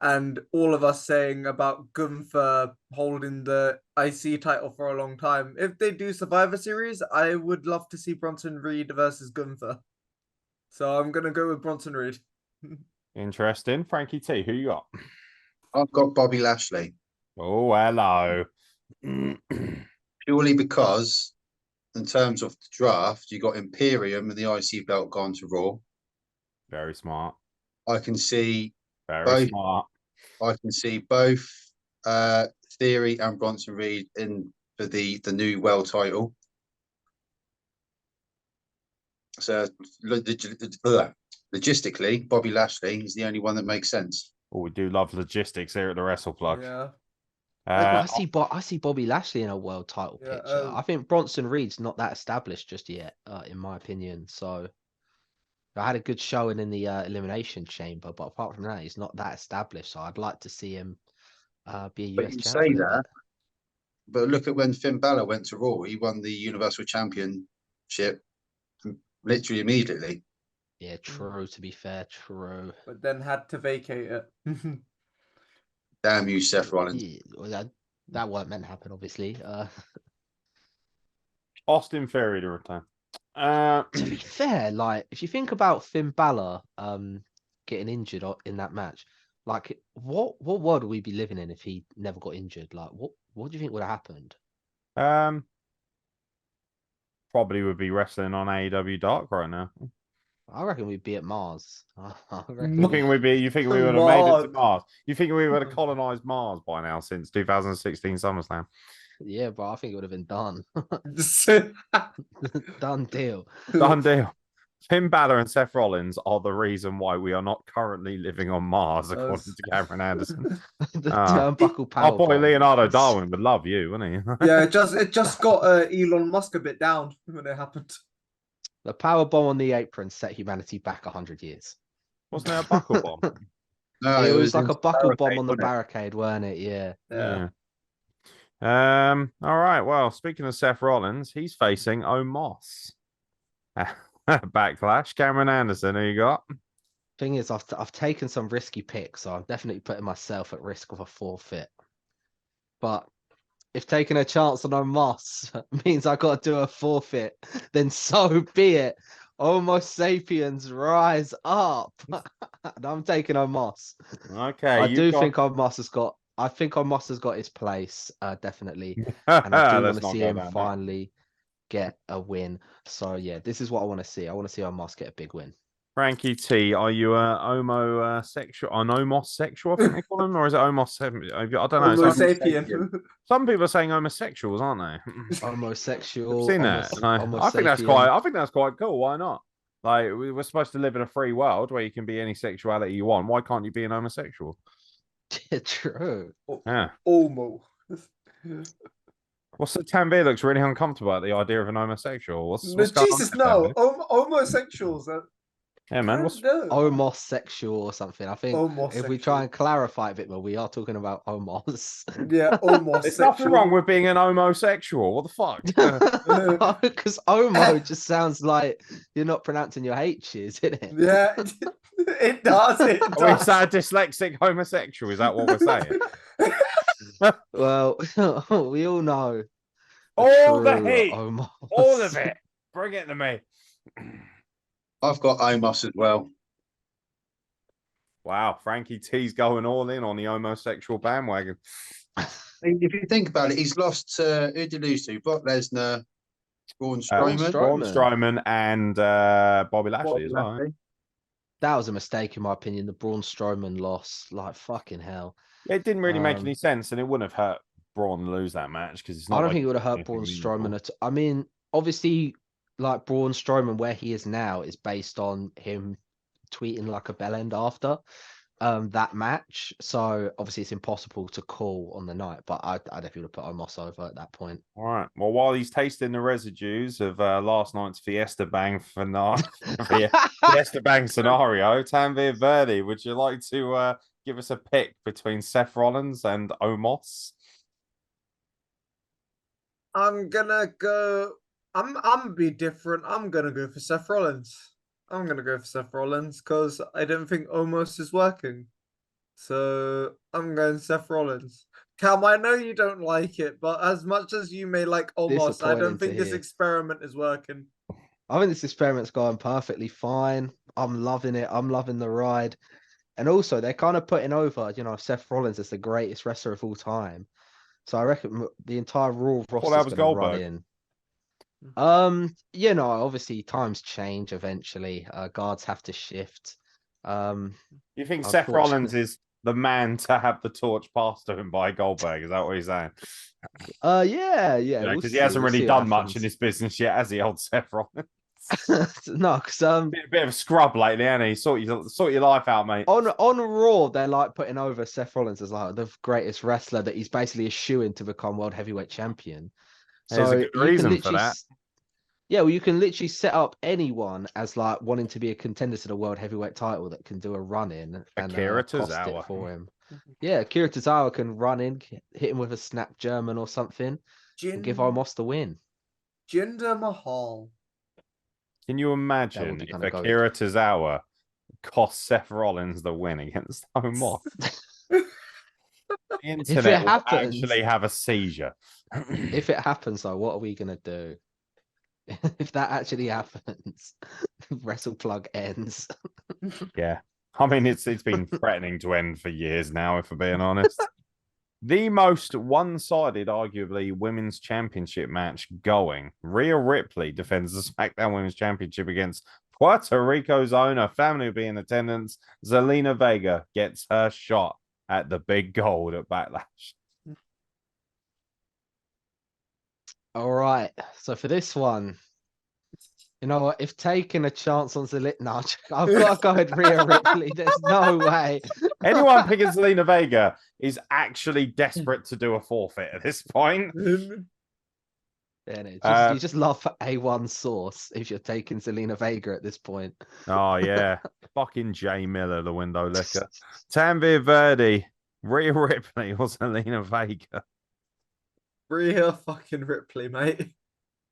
and all of us saying about Gunther holding the IC title for a long time, if they do Survivor Series, I would love to see Bronson Reed versus Gunther. So I'm going to go with Bronson Reed. Interesting. Frankie T, who you got? I've got Bobby Lashley Oh, hello. purely because in terms of the draft, you got Imperium and the IC belt gone to Raw. Very smart. I can see Very both. smart. I can see both Theory and Bronson Reed in for the new world title. So logistically, Bobby Lashley is the only one that makes sense. Oh, we do love logistics here at the Wrestle Plug. Yeah. I see Bobby Lashley in a world title Yeah, picture. I think Bronson Reed's not that established just yet, in my opinion. So I had a good showing in the Elimination Chamber, but apart from that, he's not that established. So I'd like to see him be a But US you champion. say that, but look at when Finn Balor went to Raw. He won the Universal Championship literally immediately. Yeah, true. To be fair, true. But then had to vacate it. Damn you, Seth Rollins. Yeah, well, that weren't meant to happen, obviously. Austin Theory to return. To be fair, like if you think about Finn Balor getting injured in that match, like what world would we be living in if he never got injured? Like what do you think would have happened? Probably would be wrestling on AEW Dark right now. I reckon we'd be at Mars. You think we would have made it to Mars? You think we would have colonized Mars by now since 2016 SummerSlam? Yeah, but I think it would have been done. Done deal. Done deal. Finn Balor and Seth Rollins are the reason why we are not currently living on Mars, according to Cameron Anderson. The turnbuckle power. Our boy Leonardo Darwin would love you, wouldn't he? Yeah, it just got Elon Musk a bit down when it happened. The power bomb on the apron set humanity back 100 years. Wasn't there a buckle bomb? No, it was like a buckle bomb on the barricade, weren't it? Yeah. All right. Well, speaking of Seth Rollins, he's facing Omos. Backlash. Cameron Anderson, who you got? Thing is, I've taken some risky picks, so I'm definitely putting myself at risk of a forfeit. But if taking a chance on Omos means I got to do a forfeit, then so be it. Homo-sapiens rise up. And I'm taking Omos. Okay. I think Omos has got his place, definitely. And I do want to see him finally get a win. So yeah, this is what I want to see. I want to see Omos get a big win. Frankie T, are you a homosexual? An Omos-sexual, I think they call him, or is it Omos? I don't know. Homo-sapien. Some people are saying homosexuals, aren't they? Homosexual. I've seen that. I think that's quite cool. Why not? Like we're supposed to live in a free world where you can be any sexuality you want. Why can't you be an homosexual? True. Yeah. Almost. What's the Tanvir looks really uncomfortable at the idea of an homosexual. Jesus, no. Homosexuals. Yeah, man. What's Homos-sexual or something? I think if we try and clarify a bit more, we are talking about homos. Yeah, homosexual. There's nothing wrong with being an homosexual. What the fuck? Because homo just sounds like you're not pronouncing your H's, isn't it? Yeah, it does. Are we saying dyslexic homosexual? Is that what we're saying? Well, we all know. All the heat. All of it. Bring it to me. I've got Omos as well. Wow, Frankie T's going all in on the homosexual bandwagon. If you think about it, he's lost to who did he lose to? Brock Lesnar, Braun Strowman. Braun Strowman and Bobby Lashley as well. That was a mistake, in my opinion. The Braun Strowman loss, like fucking hell. It didn't really make any sense, and it wouldn't have hurt Braun to lose that match because it's not. I don't think it would have hurt Braun Strowman at. I mean, obviously, like Braun Strowman, where he is now, is based on him tweeting like a bell end after that match. So obviously, it's impossible to call on the night. But I definitely would have put Omos over at that point. All right. Well, while he's tasting the residues of last night's Fiesta Bang scenario, Tanvir Verdi, would you like to give us a pick between Seth Rollins and Omos? I'm gonna go. I'm be different. I'm gonna go for Seth Rollins. I'm gonna go for Seth Rollins because I don't think Omos is working. So I'm going Seth Rollins. Cam, I know you don't like it, but as much as you may like Omos, I don't think this experiment is working. I think this experiment's going perfectly fine. I'm loving it. I'm loving the ride. And also, they're kind of putting over, Seth Rollins as the greatest wrestler of all time. So I reckon the entire Raw roster is going to run in. Obviously times change eventually. Guards have to shift. You think Seth Rollins is the man to have the torch passed to him by Goldberg? Is that what he's saying? Yeah. Because he hasn't really done much in this business yet, has he, old Seth Rollins? No, because bit of a scrub lately, hasn't he? Sort your life out, mate. On Raw, they're like putting over Seth Rollins as like the greatest wrestler, that he's basically a shoo-in to become world heavyweight champion. There's So a good reason for that. Yeah, well, you can literally set up anyone as like wanting to be a contender to the world heavyweight title that can do a run in and cost it for him. Yeah, Akira Tozawa can run in, hit him with a snap German or something, and give Omos the win. Jinder Mahal. Can you imagine if Akira Tozawa cost Seth Rollins the win against Omos? The internet will actually have a seizure. If it happens, though, what are we gonna do? If that actually happens, Wrestle Plug ends. Yeah. I mean, it's been threatening to end for years now, if we're being honest. The most one-sided, arguably, women's championship match going. Rhea Ripley defends the SmackDown Women's Championship against Puerto Rico's owner. Family will be in attendance. Zelina Vega gets her shot at the big gold at Backlash. All right. So for this one, you know what? If taking a chance on Zelina, no, I've got to go with Rhea Ripley. There's no way. Anyone picking Zelina Vega is actually desperate to do a forfeit at this point. Yeah, you just love A1 sauce if you're taking Zelina Vega at this point. Oh, yeah. Fucking Jay Miller, the window licker. Tanvir Verdi, Rhea Ripley or Zelina Vega? Rhea fucking Ripley, mate.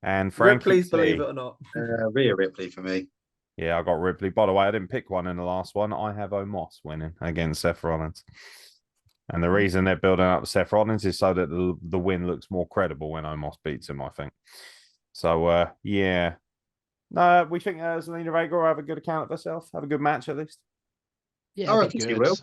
And Frankie Ripley's, believe it or not. Rhea Ripley for me. Yeah, I got Ripley. By the way, I didn't pick one in the last one. I have Omos winning against Seth Rollins. And the reason they're building up Seth Rollins is so that the win looks more credible when Omos beats him, I think. So, yeah. No, we think Zelina Vega will have a good account of herself, have a good match at least. Yeah, I think she will.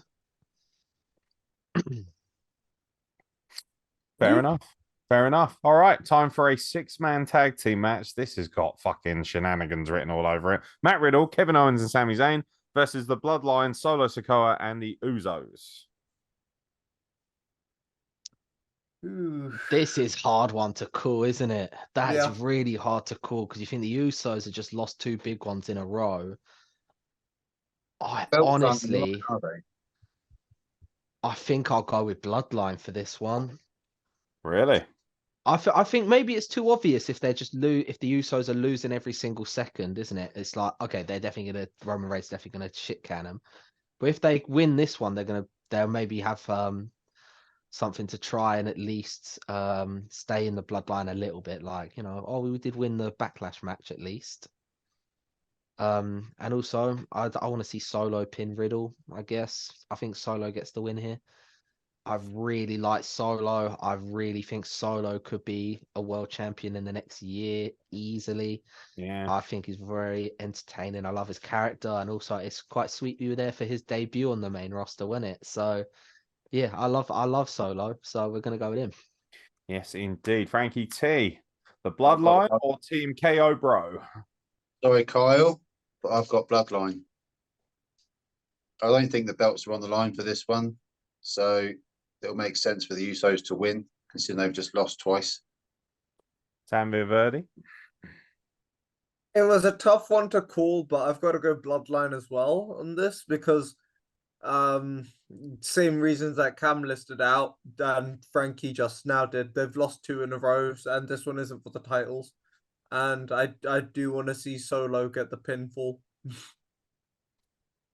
Fair enough. Fair enough. All right, time for a 6-man tag team match. This has got fucking shenanigans written all over it. Matt Riddle, Kevin Owens, and Sami Zayn versus the Bloodline, Solo Sikoa, and the Usos. This is hard one to call, isn't it? That's really hard to call because you think the Usos have just lost 2 big ones in a row. I think I'll go with Bloodline for this one. Really? I think maybe it's too obvious if they're just if the Usos are losing every single second, isn't it? It's like, okay, they're definitely gonna Roman Reigns definitely gonna shit can them. But if they win this one, they'll maybe have something to try and at least stay in the bloodline a little bit. Like, we did win the Backlash match at least. And also I want to see Solo pin Riddle, I guess. I think Solo gets the win here. I really like Solo. I really think Solo could be a world champion in the next year easily. Yeah. I think he's very entertaining. I love his character, and also it's quite sweet we were there for his debut on the main roster, wasn't it? So yeah, I love Solo. So we're gonna go with him. Yes, indeed. Frankie T, the Bloodline or Team KO, bro? Sorry, Kyle, but I've got Bloodline. I don't think the belts are on the line for this one, so it'll make sense for the Usos to win, considering they've just lost twice. Tanvir Verdi? It was a tough one to call, but I've got to go Bloodline as well on this because same reasons that Cam listed out and Frankie just now did. They've lost 2 in a row, and this one isn't for the titles. And I do want to see Solo get the pinfall.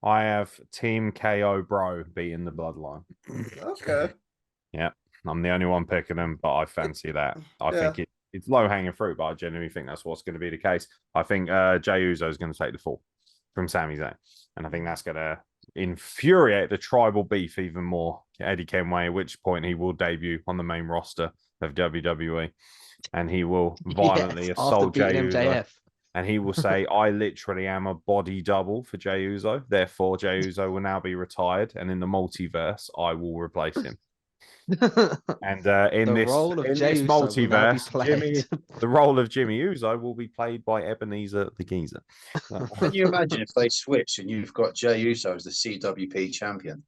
I have Team KO bro beating the Bloodline. Okay. Yeah, I'm the only one picking them, but I fancy that. I think it's low-hanging fruit, but I genuinely think that's what's going to be the case. I think Jey Uso is going to take the fall from Sami Zayn. And I think that's going to infuriate the tribal beef even more. Eddie Kenway, at which point he will debut on the main roster of WWE. And he will violently assault Jey Uso. And he will say, I literally am a body double for Jey Uso. Therefore, Jey Uso will now be retired. And in the multiverse, I will replace him. And The role of Jey Uso will now be played. The role of Jimmy Uso will be played by Ebenezer the Geezer. Can you imagine if they switch and you've got Jey Uso as the CWP champion?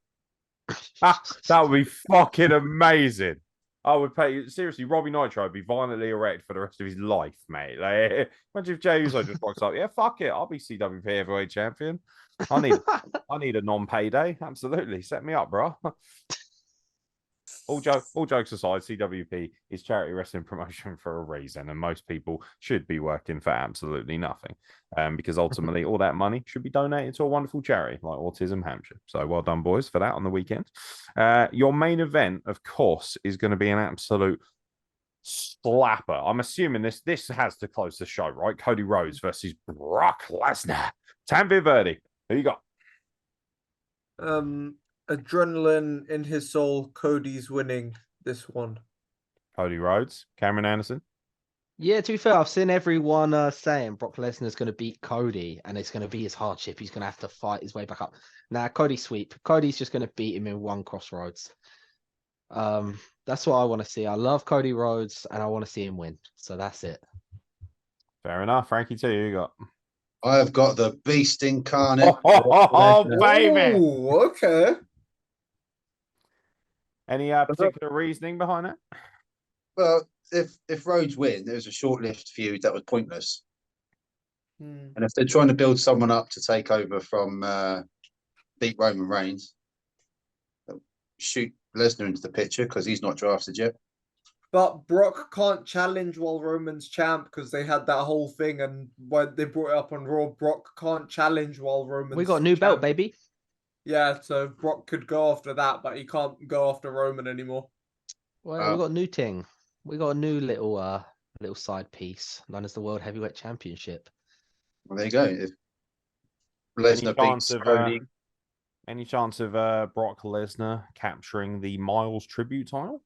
That would be fucking amazing. I would pay seriously. Robbie Nitro would be violently erect for the rest of his life, mate. Like, imagine if Jey Uso just rocks up. Yeah, fuck it. I'll be CWP heavyweight champion. I need a non-payday. Absolutely, set me up, bro. All jokes aside, CWP is charity wrestling promotion for a reason, and most people should be working for absolutely nothing, because ultimately all that money should be donated to a wonderful charity like Autism Hampshire. So well done, boys, for that on the weekend. Your main event, of course, is going to be an absolute slapper. I'm assuming this has to close the show, right? Cody Rhodes versus Brock Lesnar. Tanvir Verdi, who you got? Adrenaline in his soul. Cody's winning this one. Cody Rhodes, Cameron Anderson. Yeah, to be fair, I've seen everyone saying Brock Lesnar's going to beat Cody, and it's going to be his hardship. He's going to have to fight his way back up. Now, Cody sweep. Cody's just going to beat him in one crossroads. That's what I want to see. I love Cody Rhodes, and I want to see him win. So that's it. Fair enough. Frankie, too, you got? I have got the beast incarnate. Baby. Ooh, okay. Any particular reasoning behind it? Well, if Rhodes win, it was a short-lived feud that was pointless. And if they're trying to build someone up to take over from beat Roman Reigns, shoot Lesnar into the picture because he's not drafted yet. But Brock can't challenge while Roman's champ because they had that whole thing, and when they brought it up on Raw, Brock can't challenge while Roman's We got a new belt, champ. baby. Yeah, so Brock could go after that, but he can't go after Roman anymore. Well, we got a new thing. We got a new little side piece known as the World Heavyweight Championship. Well, there you go. If Lesnar beats Cody, any chance of Brock Lesnar capturing the Miles tribute title?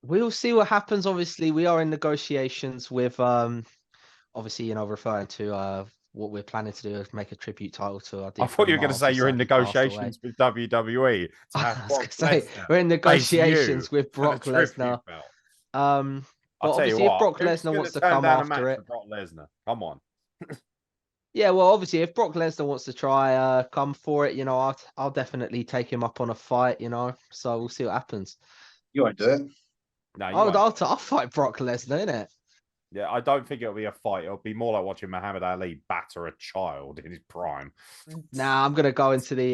We'll see what happens. Obviously, we are in negotiations with obviously, referring to what we're planning to do is make a tribute title to our dear I thought you were going to Miles, say you're in who sadly passed away. negotiations with WWE. To I have was Brock gonna say, Lesnar we're in negotiations face you with for the Brock tribute Lesnar. belt. But I'll tell you obviously, if what, Brock who's Lesnar gonna wants to turn come down a after match it, for Brock Lesnar? Come on. yeah, well, obviously, if Brock Lesnar wants to try come for it, I'll definitely take him up on a fight. So we'll see what happens. you won't do it. No, you I'll won't. fight Brock Lesnar, innit? Yeah, I don't think it'll be a fight. It'll be more like watching Muhammad Ali batter a child in his prime. Nah, I'm gonna go into the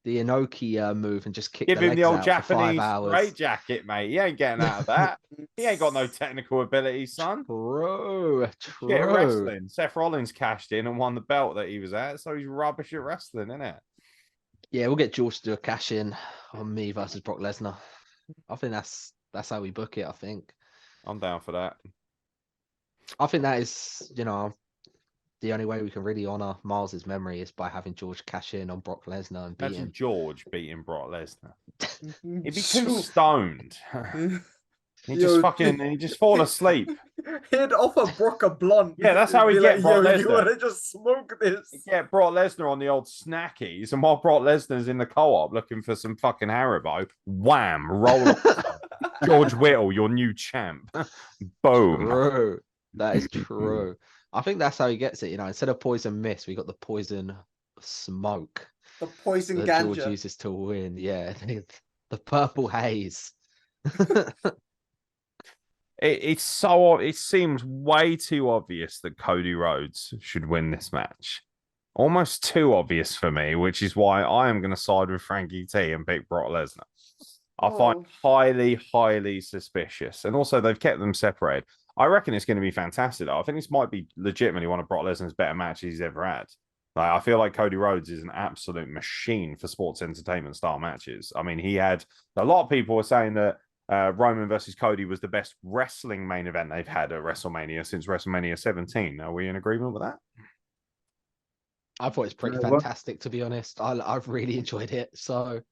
Inoki move and just kick Give the him legs the old out for 5 Japanese hours. straight jacket, mate. He ain't getting out of that. He ain't got no technical ability, son. True. Shit at wrestling. Seth Rollins cashed in and won the belt that he was at, so he's rubbish at wrestling, isn't it? Yeah, we'll get George to do a cash in on me versus Brock Lesnar. I think that's how we book it. I think I'm down for that. that is, the only way we can really honor Miles's memory is by having George cash in on Brock Lesnar and beat Imagine him. George beating Brock Lesnar. He'd be too stoned. He just fall asleep. He'd offer Brock a blunt. Yeah, that's how He'd he be get Brock You Lesnar. want to just smoke this? Get Brock Lesnar on the old snackies, and while Brock Lesnar's in the co-op looking for some fucking Haribo, wham, roll up. George Whittle, your new champ. Boom. True. That is true. I think that's how he gets it. Instead of poison mist, we got the poison smoke. The poison that George ganja. uses to win. Yeah, the purple haze. It's so. It seems way too obvious that Cody Rhodes should win this match. Almost too obvious for me, which is why I am going to side with Frankie T and pick Brock Lesnar. I find highly, highly suspicious, and also they've kept them separated. I reckon it's going to be fantastic, though. I think this might be legitimately one of Brock Lesnar's better matches he's ever had. Like, I feel like Cody Rhodes is an absolute machine for sports entertainment style matches. I mean, a lot of people were saying that Roman versus Cody was the best wrestling main event they've had at WrestleMania since WrestleMania 17. Are we in agreement with that? I thought it's pretty fantastic, to be honest. I've really enjoyed it, so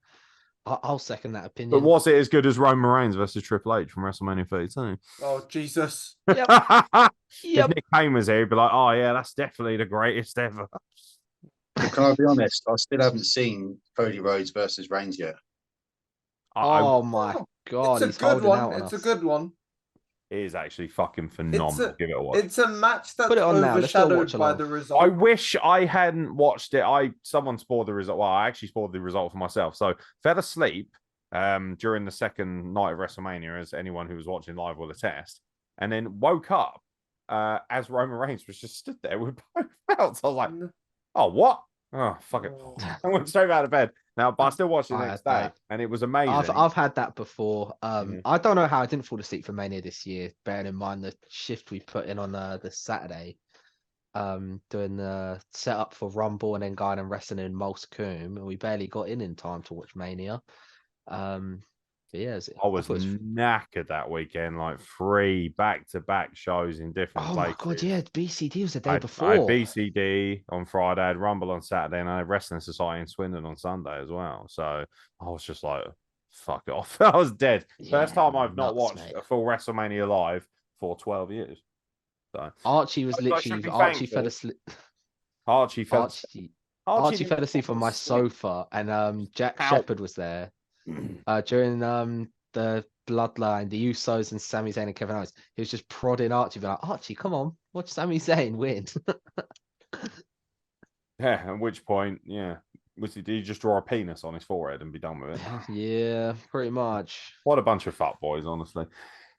I'll second that opinion. But was it as good as Roman Reigns versus Triple H from WrestleMania 32? Oh, Jesus. Yep. If Nick Kane was here, he'd be like, oh, yeah, that's definitely the greatest ever. Can I be honest? I still haven't seen Cody Rhodes versus Reigns yet. Oh my god, It's he's a good holding out one. on It's us. a good one. It is actually fucking phenomenal. Give it a watch. It's a match that's Put it on now. Let's do a overshadowed watch by along. the result. I wish I hadn't watched it. Someone spoiled the result. Well, I actually spoiled the result for myself. So fell asleep during the second night of WrestleMania, as anyone who was watching live will attest, and then woke up as Roman Reigns was just stood there with both belts. I was like, oh, what? Oh, fuck it. I went straight out of bed. Now, but I still watched it the next day, and it was amazing. I've had that before. I don't know how I didn't fall asleep for Mania this year, bearing in mind the shift we put in on the Saturday, doing the setup for Rumble and then going and wrestling in Moss Coombe, and we barely got in time to watch Mania. But yeah, I was knackered that weekend, like 3 back-to-back shows in different places. Oh my god, yeah, BCD was the day I before. had BCD on Friday, I had Rumble on Saturday, and I had Wrestling Society in Swindon on Sunday as well. So I was just like, fuck it off. I was dead. First time I've not watched a full WrestleMania live for 12 years. So Archie was literally Archie fell asleep. Archie fell asleep on my sofa, and Jack Shepherd was there during the Bloodline, the Usos, and Sami Zayn and Kevin Owens. He was just prodding Archie, be like, Archie, come on, watch Sami Zayn win. Yeah, at which point, yeah, did he just draw a penis on his forehead and be done with it? Yeah, pretty much. What a bunch of fuckboys, honestly.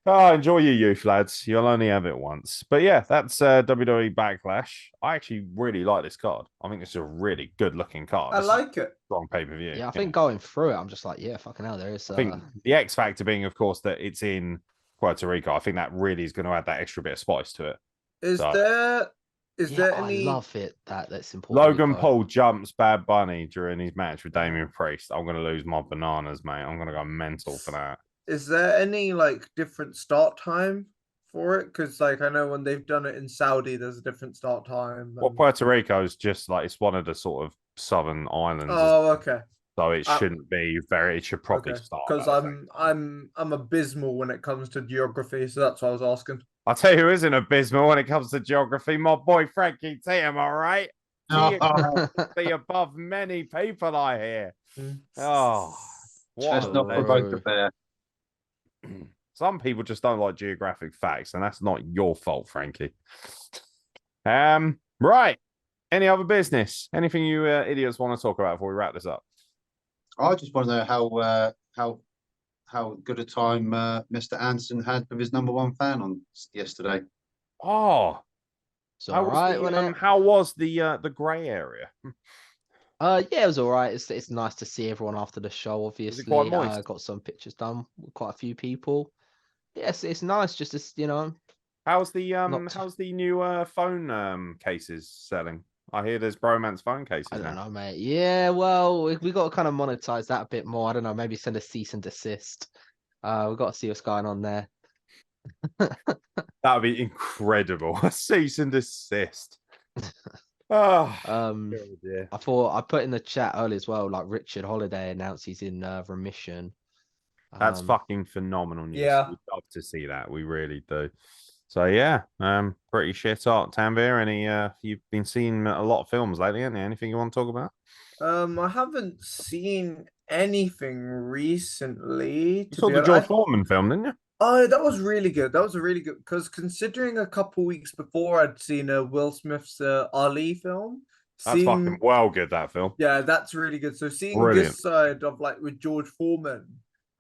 Oh, enjoy your youth, lads. You'll only have it once. But yeah, that's WWE Backlash. I actually really like this card. I think it's a really good-looking card. I like it. Strong pay-per-view. Yeah, I think going through it, I'm just like, yeah, fucking hell, there is. I think the X factor being, of course, that it's in Puerto Rico. I think that really is going to add that extra bit of spice to it. Is there any? I love it. That's important. Logan Paul jumps Bad Bunny during his match with Damian Priest. I'm going to lose my bananas, mate. I'm going to go mental for that. Is there any like different start time for it? Because like I know when they've done it in Saudi, there's a different start time. Well, Puerto Rico is just like it's one of the sort of southern islands. Oh, okay. So it shouldn't be very. It should probably start. Because I'm abysmal when it comes to geography, so that's what I was asking. I'll tell you who isn't abysmal when it comes to geography. My boy Frankie T. Am I right? Geography above many people, I hear. Oh, let's not provoke the bear. Some people just don't like geographic facts, and that's not your fault, Frankie. Right. Any other business? Anything you idiots want to talk about before we wrap this up? I just want to know how good a time Mr. Anderson had with his #1 fan on yesterday. Oh, so how was the grey area? Yeah, it was all right. It's nice to see everyone after the show. Obviously, got some pictures done with quite a few people. Yes, it's nice just to How's the new phone cases selling? I hear there's bromance phone cases. I don't know, mate. Yeah, well, we got to kind of monetize that a bit more. I don't know, maybe send a cease and desist. We've got to see what's going on there. That would be incredible. A cease and desist. Oh, I thought I put in the chat earlier as well. Like Richard Holiday announced he's in remission. That's fucking phenomenal news. Yeah, we'd love to see that. We really do. So yeah, pretty shit hot. Tanvir, you've been seeing a lot of films lately, haven't you? Anything you want to talk about? I haven't seen anything recently. You saw the George Foreman film, didn't you? Oh, that was really good. That was a really good because considering a couple weeks before I'd seen Will Smith's Ali film. That's fucking well good, that film. Yeah, that's really good. So seeing this side of like with George Foreman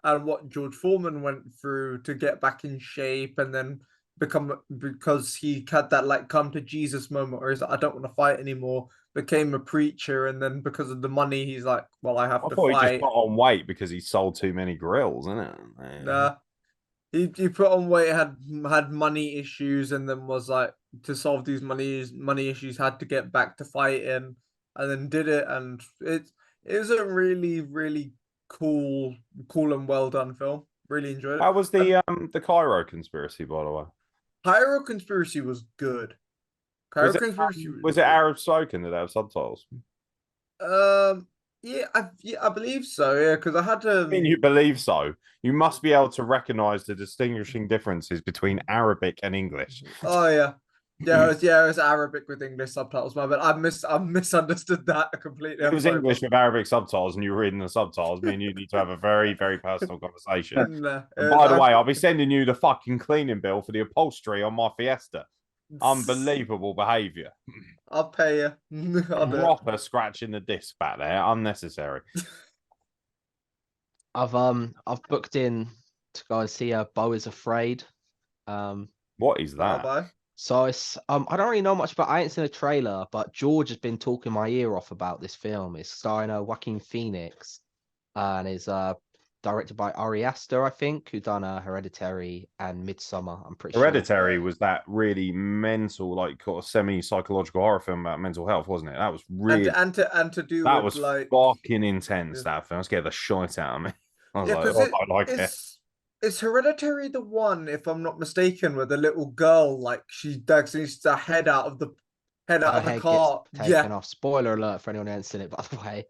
and what George Foreman went through to get back in shape and then because he had that like come to Jesus moment where he's like, I don't want to fight anymore, became a preacher, and then because of the money he's like, well, I have to fight. He just put on weight because he sold too many grills, isn't it? Nah. He put on weight, had money issues, and then was like to solve these money issues, had to get back to fighting, and then did it, and it is a really, really cool and well done film. Really enjoyed it. How was the Cairo conspiracy, by the way? Cairo conspiracy was good. Was it Arab spoken? Did it have subtitles? Yeah, I believe so. Yeah, because I had to. I mean, you believe so? You must be able to recognize the distinguishing differences between Arabic and English. Oh yeah, it was Arabic with English subtitles. My bad. I misunderstood that completely. It I'm was sorry, English with Arabic subtitles, and you were reading the subtitles. Me and you need to have a very, very personal conversation. No, And by the way, I'll be sending you the fucking cleaning bill for the upholstery on my Fiesta. Unbelievable behaviour. I'll pay you. I'll do it. Proper scratching the disc back there. Unnecessary. I've booked in to go and see Beau is Afraid. What is Bye that? bye. So it's I don't really know much about. I ain't seen a trailer, but George has been talking my ear off about this film. It's starring Joaquin Phoenix, and is directed by Ari Aster, I think, who done Hereditary and Midsummer. I'm pretty Hereditary was that really mental, like kind of semi-psychological horror film about mental health, wasn't it? That was really and to do that with was like fucking intense. Yeah. That film scared the shit out of me. I was yeah, like, because oh, I like it. it's Hereditary the one, if I'm not mistaken, where the little girl like she digs her head out of the head car. gets taken off. Spoiler alert for anyone who hasn't seen it, by the way.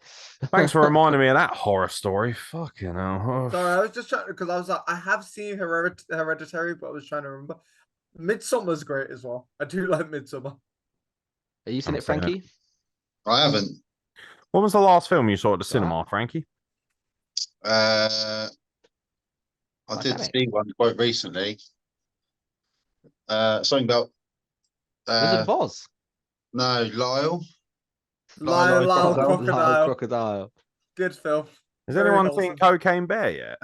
Thanks for reminding me of that horror story. Fucking hell. Sorry, I was just trying because I was like, I have seen Hereditary, but I was trying to remember. Midsummer's great as well. I do like Midsummer. Are you seen I'm it, saying it. Frankie? I haven't. What was the last film you saw at the Right. cinema, Frankie? I did Titanic. see one quite recently. Something about Wizard of Oz. no, Lyle. Lyle Crocodile. Crocodile. Crocodile. Good film. Has Very anyone wholesome. seen Cocaine Bear yet?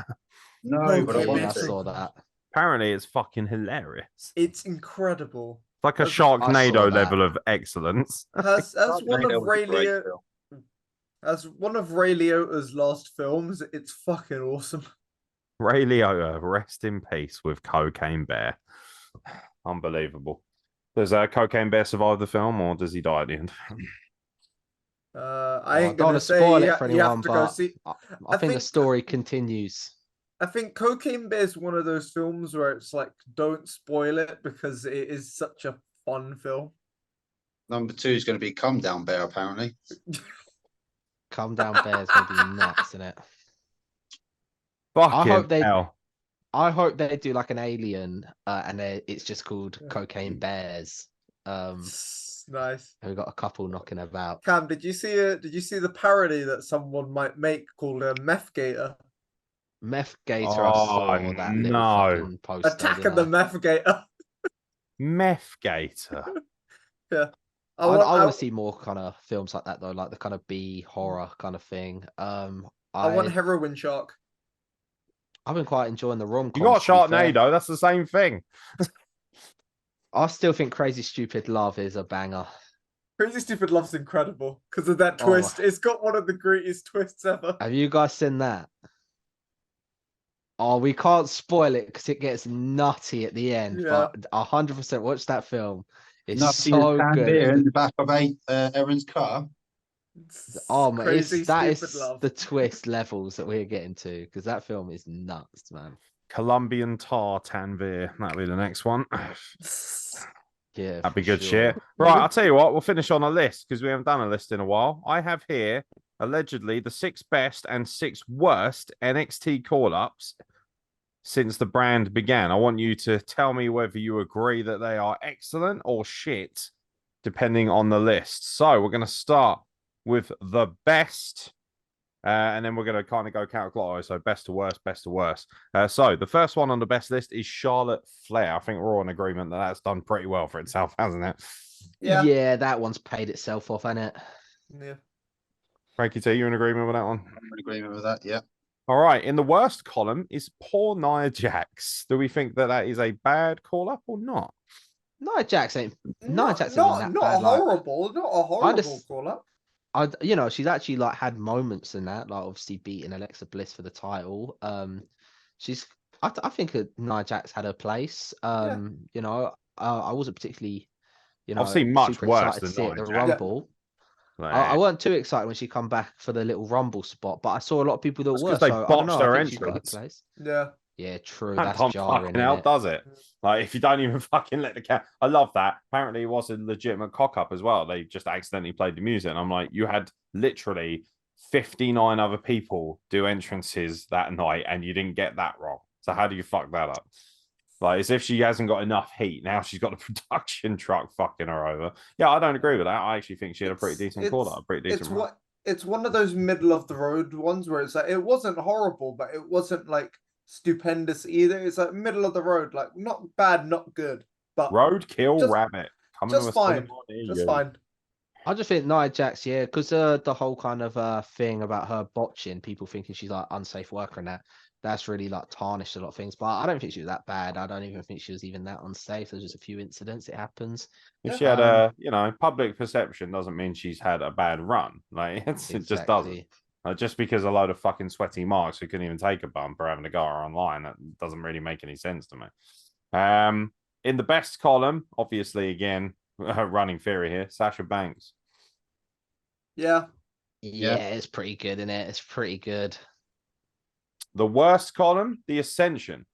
No, but I Okay, want Yeah, I Yes. to. saw that. Apparently, it's fucking hilarious. It's It's incredible. like a I saw Sharknado that. level of excellence. As one Sharknado of was Ray a great Liotta, film. as one of Ray Liotta's last films, it's fucking awesome. Ray Liotta, rest in peace with Cocaine Bear. Unbelievable. Does Cocaine Bear survive the film, or does he die at the end? I ain't don't gonna wanna say spoil you, it for you have anyone, to go but see. I I think the think- story continues. I think Cocaine Bear is one of those films where it's like, don't spoil it because it is such a fun film. Number 2 is going to be Come Down Bear, apparently. Calm Down Bear's gonna be nuts, isn't it? Fucking hope they- hell. I hope they do like an Alien, and it's just called Yeah. Cocaine Bears. Nice. And we got a couple knocking about. Cam, did you see the parody that someone might make called a Meth Gator? Meth Gator, Oh, I saw that little no. fucking poster. Attack didn't of the I? Meth Gator. Meth Gator. Yeah. I want, want to see more kind of films like that though, like the kind of B horror kind of thing. I want Heroin Shark. I've been quite enjoying the rom. You got Sharknado, that's the same thing. I still think Crazy Stupid Love is a banger. Crazy Stupid Love's incredible because of that Oh. twist. It's got one of the greatest twists ever. Have you guys seen that? Oh, we can't spoil it because it gets nutty at the end. Yeah. But 100% watch that film. It's Nothing so can good. beer in the back of Aaron's car. Oh man, Crazy that Stupid is Love. the twist levels that we're getting to because that film is nuts, man. Colombian Tar Tanvir. That'll be the next one. Yeah, That'd be for good sure. shit. Right, I'll tell you what, we'll finish on a list because we haven't done a list in a while. I have here allegedly the 6 best and 6 worst NXT call-ups since the brand began. I want you to tell me whether you agree that they are excellent or shit, depending on the list. So we're going to start with the best, and then we're going to kind of go counterclockwise. So best to worst, best to worst. So the first one on the best list is Charlotte Flair. I think we're all in agreement that that's done pretty well for itself, hasn't it? Yeah. That one's paid itself off, hasn't it? Yeah. Frankie T, you in agreement with that one? I'm in agreement with that, yeah. All right. In the worst column is poor Nia Jax. Do we think that that is a bad call-up or not? Nia Jax ain't. Nia Not, Jax ain't not, that not bad. Like, horrible. Not a horrible just- call up. she's actually like had moments in that, like obviously beating Alexa Bliss for the title. I think Nia Jax had her place. I wasn't particularly, I've seen much super worse excited to than see it Nia at the Jax. Rumble. I weren't too excited when she come back for the little Rumble spot, but I saw a lot of people that That's were. 'cause they So I don't botched know. her I think she's got her entrance. place. Yeah. Yeah, true. That That's don't jarring. fucking hell, Innit? does it? Like, if you don't even fucking let the cat. I love that. Apparently, it was a legitimate cock up as well. They just accidentally played the music. And I'm like, you had literally 59 other people do entrances that night and you didn't get that wrong. So, how do you fuck that up? Like, as if she hasn't got enough heat. Now she's got a production truck fucking her over. Yeah, I don't agree with that. I actually think she had a pretty decent call, a pretty decent run. It's one of those middle of the road ones where it's like it wasn't horrible, but it wasn't like stupendous either. It's like middle of the road, like not bad, not good, but Roadkill Rabbit. Coming just to a fine. cinema near Just you. fine. I just think Nia Jax, yeah, because the whole kind of thing about her botching, people thinking she's like unsafe worker and that's really like tarnished a lot of things. But I don't think she was that bad. I don't even think she was even that unsafe. There's just a few incidents. It happens. If she had a, public perception doesn't mean she's had a bad run. Like it just doesn't. Just because a load of fucking sweaty marks who couldn't even take a bump are having to go online, that doesn't really make any sense to me. In the best column, obviously, again, running theory here, Sasha Banks. Yeah. Yeah, it's pretty good, isn't it? It's pretty good. The worst column, the Ascension.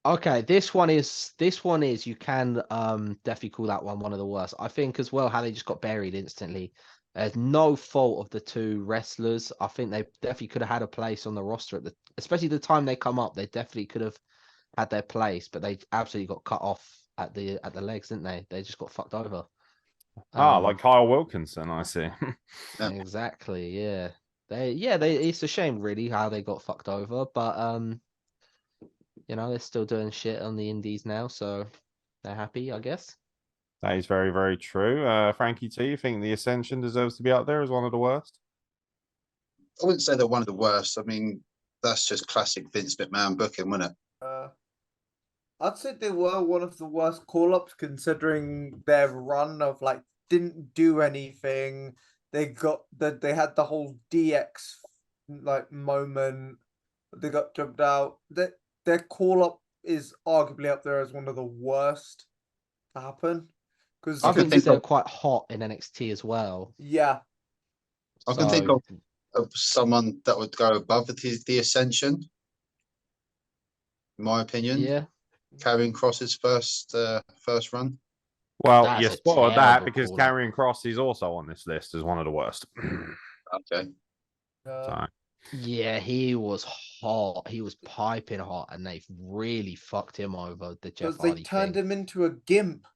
Okay, this one is you can definitely call that one of the worst. I think as well how they just got buried instantly. There's no fault of the two wrestlers. I think they definitely could have had a place on the roster especially the time they come up. They definitely could have had their place, but they absolutely got cut off at the legs, didn't they? They just got fucked over. Like Kyle Wilkinson, I see. Exactly, yeah. It's a shame really how they got fucked over, but they're still doing shit on the indies now, so they're happy, I guess. That is very, very true. Frankie T, you think the Ascension deserves to be up there as one of the worst? I wouldn't say they're one of the worst. I mean, that's just classic Vince McMahon booking, wasn't it? I'd say they were one of the worst call-ups considering their run of like didn't do anything. They had the whole DX like moment. They got jumped out. Their call-up is arguably up there as one of the worst to happen. Because I think they're quite hot in NXT as well. Yeah. I can think of someone that would go above the Ascension, in my opinion. Yeah. Karrion Kross's first run. Well, you spotted that because Karrion Kross is also on this list as one of the worst. Okay. Yeah, he was hot. He was piping hot, and they've really fucked him over. The Jeff Hardy they turned him into a gimp.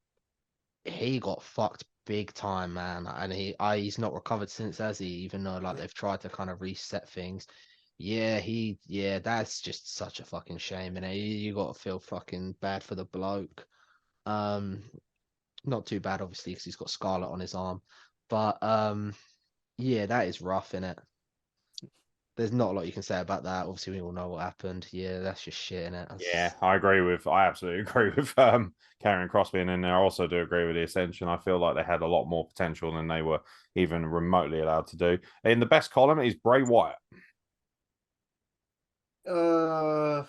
He got fucked big time, man, and he's not recovered since, has he? Even though like they've tried to kind of reset things. Yeah, that's just such a fucking shame, and you got to feel fucking bad for the bloke. Not too bad, obviously, because he's got scarlet on his arm, but yeah, that is rough, innit? There's not a lot you can say about that. Obviously, we all know what happened. Yeah, that's just shit, innit? Yeah, I absolutely agree with Karrion Kross being in there. I also do agree with the Ascension. I feel like they had a lot more potential than they were even remotely allowed to do. In the best column is Bray Wyatt. I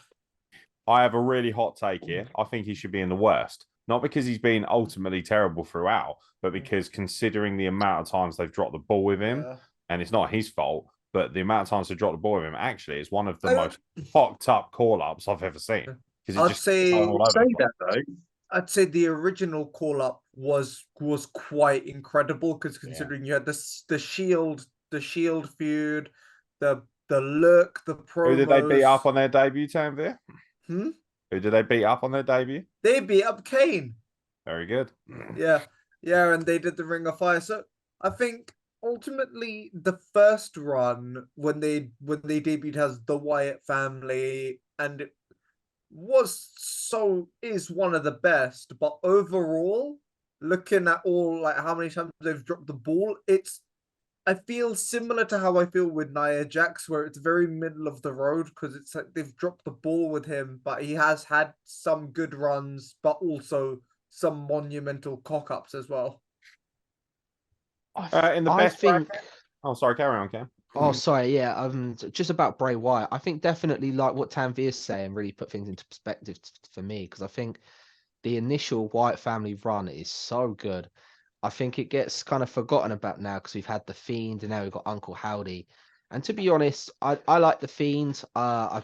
have a really hot take here. I think he should be in the worst. Not because he's been ultimately terrible throughout, but because considering the amount of times they've dropped the ball with him, and it's not his fault, but the amount of times they dropped the ball with him, actually, it's one of the most fucked up call-ups I've ever seen. I'd say the original call-up was quite incredible because considering you had the Shield feud, the look, the promos. Who did they beat up on their debut, Tanvir? Who did they beat up on their debut? They beat up Kane. Very good. Yeah, and they did the Ring of Fire. So I think ultimately the first run when they debuted as the Wyatt family and it is one of the best. But overall, looking at all like how many times they've dropped the ball, I feel similar to how I feel with Nia Jax, where it's very middle of the road because it's like they've dropped the ball with him, but he has had some good runs, but also some monumental cock-ups as well. In the best bracket... Oh, sorry, carry on, Cam. Oh, sorry, yeah. Just about Bray Wyatt, I think definitely like what Tanvir is saying really put things into perspective for me because I think the initial Wyatt family run is so good. I think it gets kind of forgotten about now because we've had the Fiend and now we've got Uncle Howdy. And to be honest, I like the Fiend. I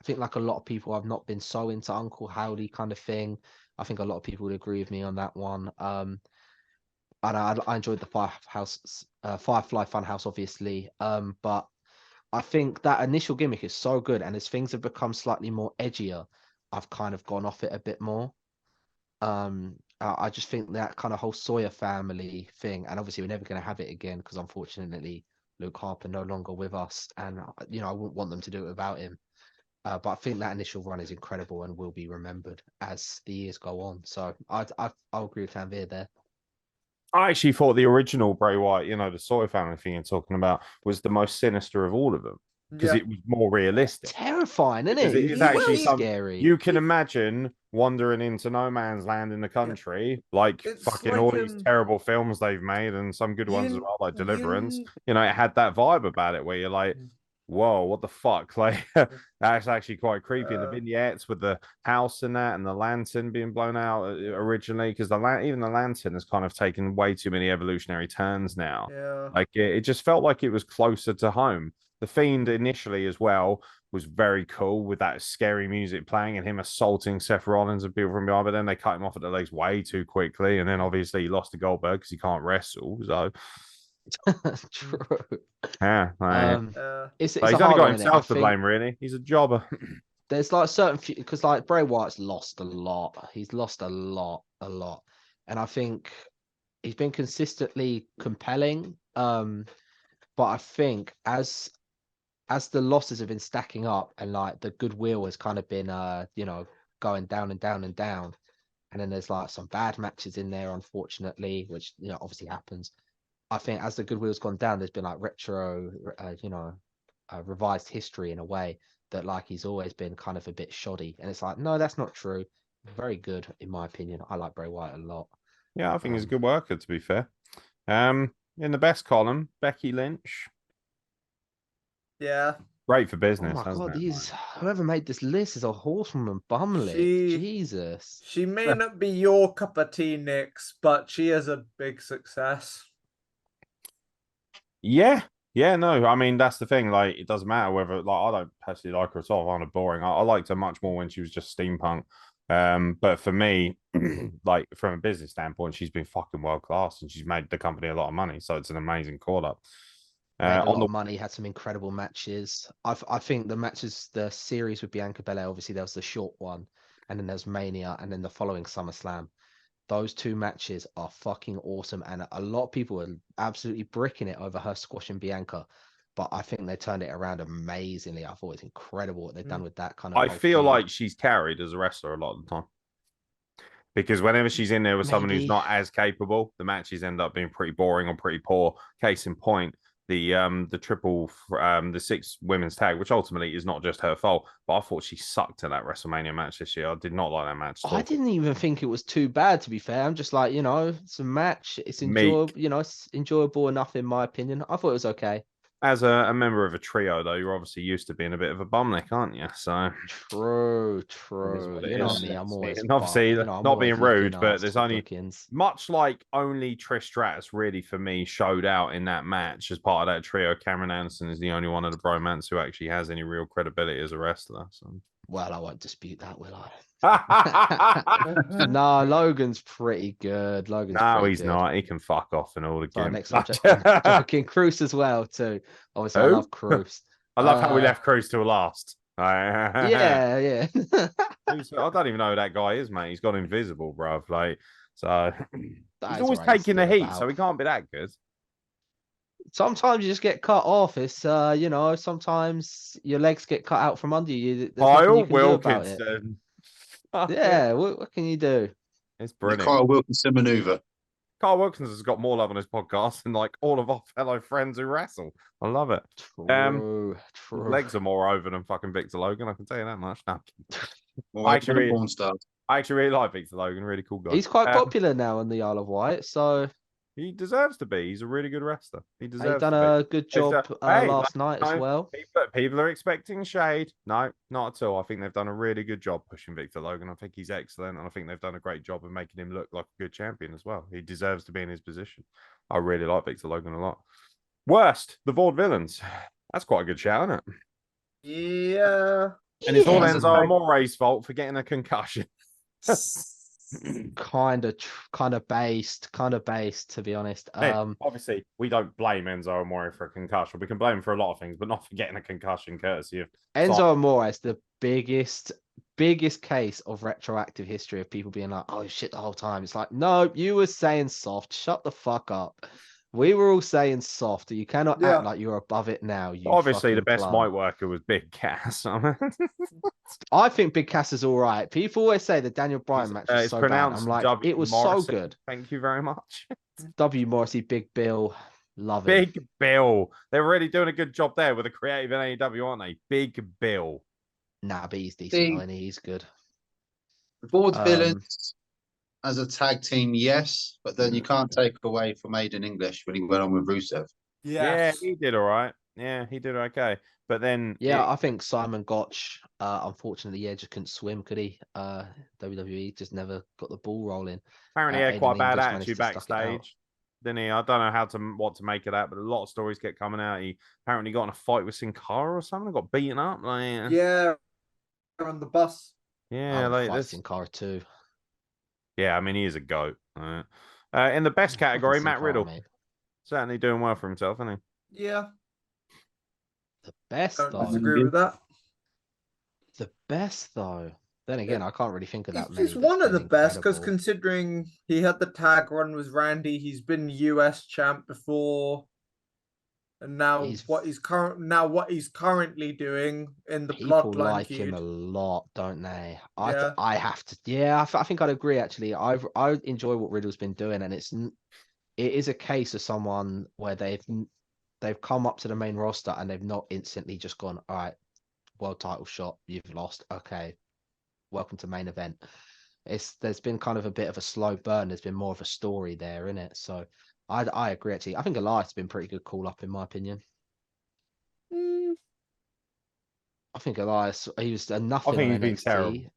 think like a lot of people, I've not been so into Uncle Howdy kind of thing. I think a lot of people would agree with me on that one. And I enjoyed the Firefly Funhouse, obviously. But I think that initial gimmick is so good. And as things have become slightly more edgier, I've kind of gone off it a bit more. I just think that kind of whole Sawyer family thing, and obviously we're never going to have it again because unfortunately Luke Harper no longer with us, and I wouldn't want them to do it without him. But I think that initial run is incredible and will be remembered as the years go on. So I'll agree with Tanvir there. I actually thought the original Bray Wyatt, the Sawyer family thing you're talking about, was the most sinister of all of them because it was more realistic. Terrifying, isn't Because it? it is actually scary. You can imagine wandering into no man's land in the country, like It's fucking like, all these terrible films they've made, and some good ones as well, like Deliverance. you- It had that vibe about it where you're like, whoa, what the fuck? Like, that's actually quite creepy. And the vignettes with the house and that, and the lantern being blown out originally, because even the lantern has kind of taken way too many evolutionary turns now. Yeah. Like, it just felt like it was closer to home. The Fiend initially as well was very cool with that scary music playing and him assaulting Seth Rollins and people from behind, but then they cut him off at the legs way too quickly. And then obviously he lost to Goldberg because he can't wrestle. So True. yeah, It's he's a only hard got one, innit? himself I to think blame, really. He's a jobber. there's like certain few because like Bray Wyatt's lost a lot. He's lost a lot, and I think he's been consistently compelling. But I think as the losses have been stacking up and like the goodwill has kind of been going down and down and down, and then there's like some bad matches in there, unfortunately, which obviously happens. I think as the goodwill's gone down, there's been like revised history in a way that like he's always been kind of a bit shoddy, and it's like, no, that's not true. Very good in my opinion. I like Bray Wyatt a lot. Yeah, I think he's a good worker, to be fair. In the best column, Becky Lynch. Yeah. Great for Oh business. my god, it? whoever made this list is a horsewoman bumlick. Jesus. She may not be your cup of tea, Nix, but she is a big success. Yeah. Yeah, no, I mean, that's the thing. Like, it doesn't matter whether, like, I don't personally like her at all. I find her boring. I liked her much more when she was just steampunk. But for me, like, from a business standpoint, she's been fucking world class and she's made the company a lot of money. So it's an amazing call up. Made a lot of money, had some incredible matches. I think the series with Bianca Belair, obviously there was the short one, and then there's Mania, and then the following SummerSlam. Those two matches are fucking awesome, and a lot of people are absolutely bricking it over her squashing Bianca, but I think they turned it around amazingly. I thought it's incredible what they've done with that kind of. I feel like she's carried as a wrestler a lot of the time. Because whenever she's in there with someone who's not as capable, the matches end up being pretty boring or pretty poor. Case in point, the 6 women's tag, which ultimately is not just her fault, but I thought she sucked in that WrestleMania match this year. I did not like that match. I didn't even think it was too bad, to be fair. I'm just like, it's a match. It's enjoyable. It's enjoyable enough in my opinion. I thought it was okay. As a member of a trio, though, you're obviously used to being a bit of a bumlick, aren't you? So true. You know me, I'm always obviously not being rude, but there's only much like only Trish Stratus really for me showed out in that match as part of that trio. Cameron Anderson is the only one of the bromance who actually has any real credibility as a wrestler. So. Well, I won't dispute that, will I? No, Logan's pretty good. He's not. He can fuck off and all again. Next subject, joking. Cruz as well too. Obviously, I love Cruz. I love how we left Cruz till last. Yeah. I don't even know who that guy is, mate. He's gone invisible, bruv. Like, so he's always taking the heat, so he can't be that good. Sometimes you just get cut off. It's sometimes your legs get cut out from under you. Kyle Wilkinson. Yeah, what can you do? It's brilliant. The Kyle Wilkinson maneuver. Kyle Wilkinson has got more love on his podcast than like all of our fellow friends who wrestle. I love it. True. Legs are more over than fucking Victor Logan. I can tell you that much. No. Well, I actually really like Victor Logan. Really cool guy. He's quite popular now in the Isle of Wight, so he deserves to be. He's a really good wrestler. He deserves. He's done a good job last night as well. People are expecting shade. No, not at all. I think they've done a really good job pushing Victor Logan. I think he's excellent, and I think they've done a great job of making him look like a good champion as well. He deserves to be in his position. I really like Victor Logan a lot. Worst, the Vaudevillains. That's quite a good shout, isn't it? Yeah. And it's all Enzo Amore's fault for getting a concussion. kind of based, to be honest. Obviously, we don't blame Enzo Amore for a concussion. We can blame him for a lot of things, but not for getting a concussion courtesy of Enzo Amore is the biggest biggest case of retroactive history of people being like, "Oh shit," the whole time. It's like, no, you were saying soft. Shut the fuck up. We were all saying soft. You cannot Yeah. act like you're above it now. You Obviously, the fucking best plum. mic worker was Big Cass. I think Big Cass is all right. People always say the Daniel Bryan match was It's so bad. pronounced I'm like, W. it was Morrissey. so good. Thank you very much. W. Morrissey, Big Bill, love it. Big Bill. They're really doing a good job there with the creative in AEW, aren't they? Big Bill. Nah, but he's decent. See- Though, and he's good. Vaudevillains as a tag team, yes, but then you can't take away from Aiden English when he went on with Rusev. Yeah, he did all right. Yeah, he did okay. But then, Yeah, I think Simon Gotch, unfortunately, just couldn't swim, could he? WWE just never got the ball rolling. apparently he had Aiden quite a bad English managed attitude to suck it out. backstage. Didn't he? I don't know what to make of that, but a lot of stories kept coming out. He apparently got in a fight with Sin Cara or something, got beaten up. Like, Yeah, on the bus. yeah, like this. Sin Cara too. Yeah, I mean he is a goat. In the best category, Sin Matt Cara, Riddle mate. certainly doing well for himself, isn't he? Yeah, The best don't though. disagree with that. The best though. Then again, I can't really think of that many. He's that's one of the been best because incredible. considering he had the tag run with Randy, he's been US champ before, and now what he's currently doing in the People Bloodline like feud. him a lot, don't they? Yeah. I have to. Yeah, I think I'd agree. Actually, I enjoy what Riddle's been doing, and it is a case of someone where they've come up to the main roster and they've not instantly just gone, all right, world title shot, you've lost. Okay, welcome to main event. There's been kind of a bit of a slow burn. There's been more of a story there, in it. So I agree. Actually, I think Elias has been pretty good call up in my opinion. I think Elias, he was nothing think on he's been terrible. NXT,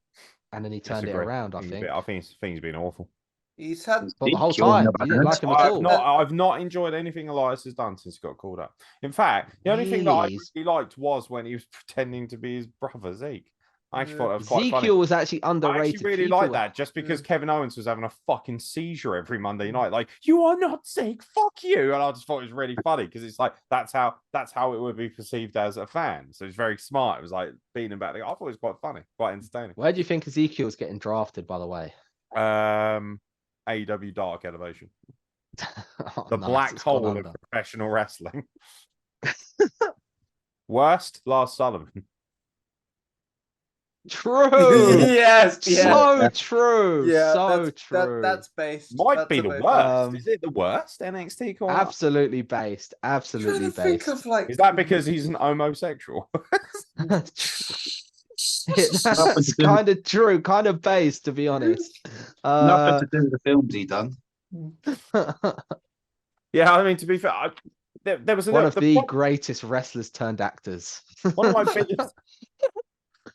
and then he turned it Disagree. around. I think. I think he's been awful. He's had But the whole time, you didn't like him at all. I've not enjoyed anything Elias has done since he got called up. In fact, the only thing that I Really? really liked was when he was pretending to be his brother Zeke. I actually thought that was quite Ezekiel funny. was actually I underrated. actually really People like that just because Kevin Owens was having a fucking seizure every Monday night. Like, you are not Zeke, fuck you. And I just thought it was really funny because it's like that's how it would be perceived as a fan. So it's very smart. It was like beating him back. I thought it was quite funny, quite entertaining. Where do you think Ezekiel's getting drafted, by the way? AEW Dark Elevation. Oh, The nice, black it's gone hole of under. professional wrestling. Worst, Lars Sullivan. True. yes, So true. Yeah, so true. That's based. Might that's be the about- worst. Is it the worst NXT call? Absolutely based. I'm Absolutely trying to think based. of like. Is that because he's an homosexual? That's kind of true, kind of based, to be honest. Nothing to do with the films he done. Yeah, I mean, to be fair, there was one of the greatest wrestlers turned actors.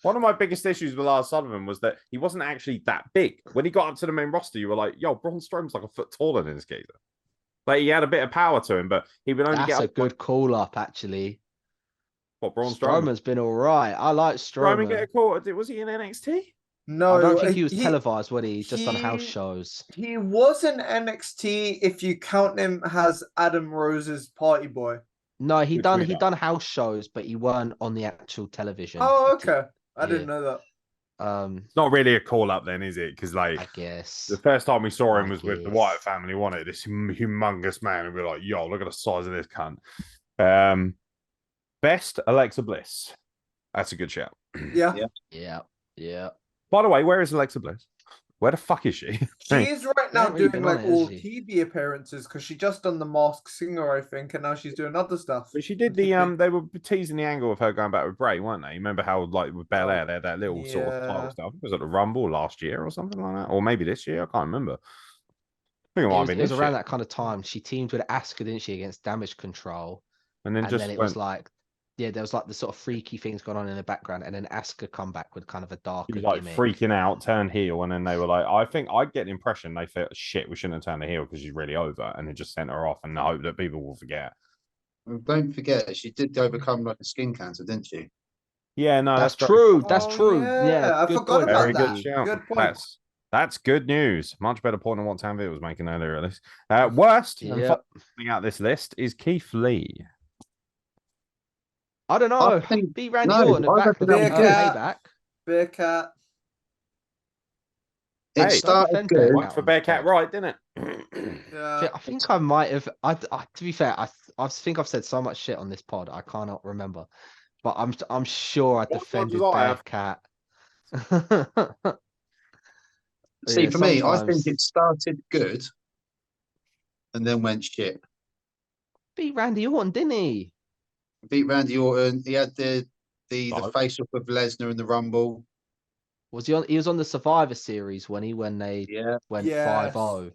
One of my biggest issues with Lars Sullivan was that he wasn't actually that big. When he got up to the main roster, you were like, "Yo, Braun Strowman's like a foot taller than this geezer." Like he had a bit of power to him, but he would only That's get a good call up, actually. What, Braun Strowman? Strowman's been all right. I like Strowman get a Strowman. call. Was he in NXT? No, I don't think he was televised, was he? Just on house shows. He was in NXT if you count him as Adam Rose's party boy. No, he done house shows, but he weren't on the actual television. Oh, okay. I didn't know that. It's not really a call up then, is it? Because like I guess the first time we saw him was with the Wyatt family, wasn't it? This humongous man, and we were like, "Yo, look at the size of this cunt." Best Alexa Bliss. That's a good shout. Yeah. By the way, where is Alexa Bliss? Where the fuck is she? She is right now really doing been on like it, all has TV appearances because she just done the Masked Singer, I think, and now she's doing other stuff. But she did the they were teasing the angle of her going back with Bray, weren't they? You remember how like with Belair they had that little sort of title stuff. It was at the Rumble last year or something like that, or maybe this year. I can't remember. I think it was around that kind of time. She teamed with Asuka, didn't she, against Damage Control? And then it was like, yeah, there was like the sort of freaky things going on in the background, and then Asuka come back with kind of a darker She was like gimmick. freaking out, turned heel, and then they were like, I think I get the impression they felt shit, we shouldn't have turned the heel because she's really over, and they just sent her off and hope that people will forget. Well, don't forget, she did overcome like a skin cancer, didn't she? Yeah, no, that's true. That's Oh, true. yeah, Yeah, I good forgot point. about Very that. good shout. Good point. That's good news. Much better point than what Tanvir was making earlier at least. Worst and following out this list is Keith Lee. I don't know. Beat Randy Orton and back. Bearcat. It Hey, started defend good. worked for Bearcat right, didn't it? Yeah, I think I might have. To be fair, I think I've said so much shit on this pod. I cannot remember, but I'm sure I What pod defended was I have? Bearcat. See, Yeah, for me, I think sometimes it started good and then went shit. beat Randy Orton, didn't he? Beat Randy Orton. He had the No. face off with Lesnar in the Rumble. Was he on? He was on the Survivor Series when they Yeah. went 5-0.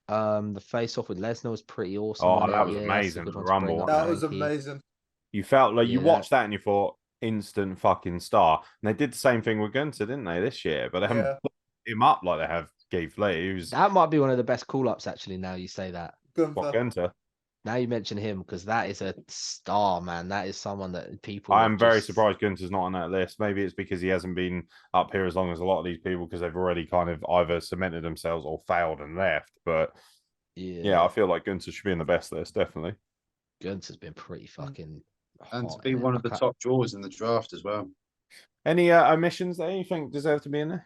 The face off with Lesnar was pretty awesome. Oh, wasn't that it? was Yeah, that's a amazing. good The one to bring Rumble. up, That was Yankee. amazing. You felt like you Yeah. watched that and you thought instant fucking star. And they did the same thing with Gunther, didn't they, this year? But they haven't put him up like they have Keith Lee, who's That might be one of the best call ups actually. Now you say that. what Gunther. Now you mention him because that is a star, man. That is someone that people. I am very surprised Gunther's not on that list. Maybe it's because he hasn't been up here as long as a lot of these people because they've already kind of either cemented themselves or failed and left. But yeah, I feel like Gunther should be in the best list, definitely. Gunther's been pretty fucking. And to be one of the top drawers in the draft as well. Any omissions that you think deserve to be in there?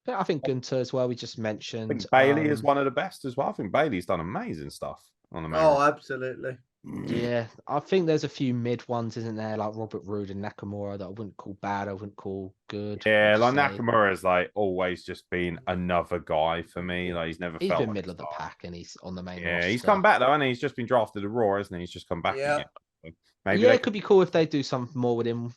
I think Gunther as well. We just I mentioned think Bailey is one of the best as well. I think Bailey's done amazing stuff on the main. Oh, absolutely. Yeah, I think there's a few mid ones, isn't there? Like Robert Roode and Nakamura that I wouldn't call bad. I wouldn't call good. Yeah, like I'd say. Nakamura's like always just been another guy for me. Like he's never He's felt been like middle a of the star. pack and he's on the main Yeah, roster. he's come back though, and he's just been drafted to Raw, hasn't he? He's just come back. Yeah. Again. So maybe Yeah, it could be cool if they do something more with him.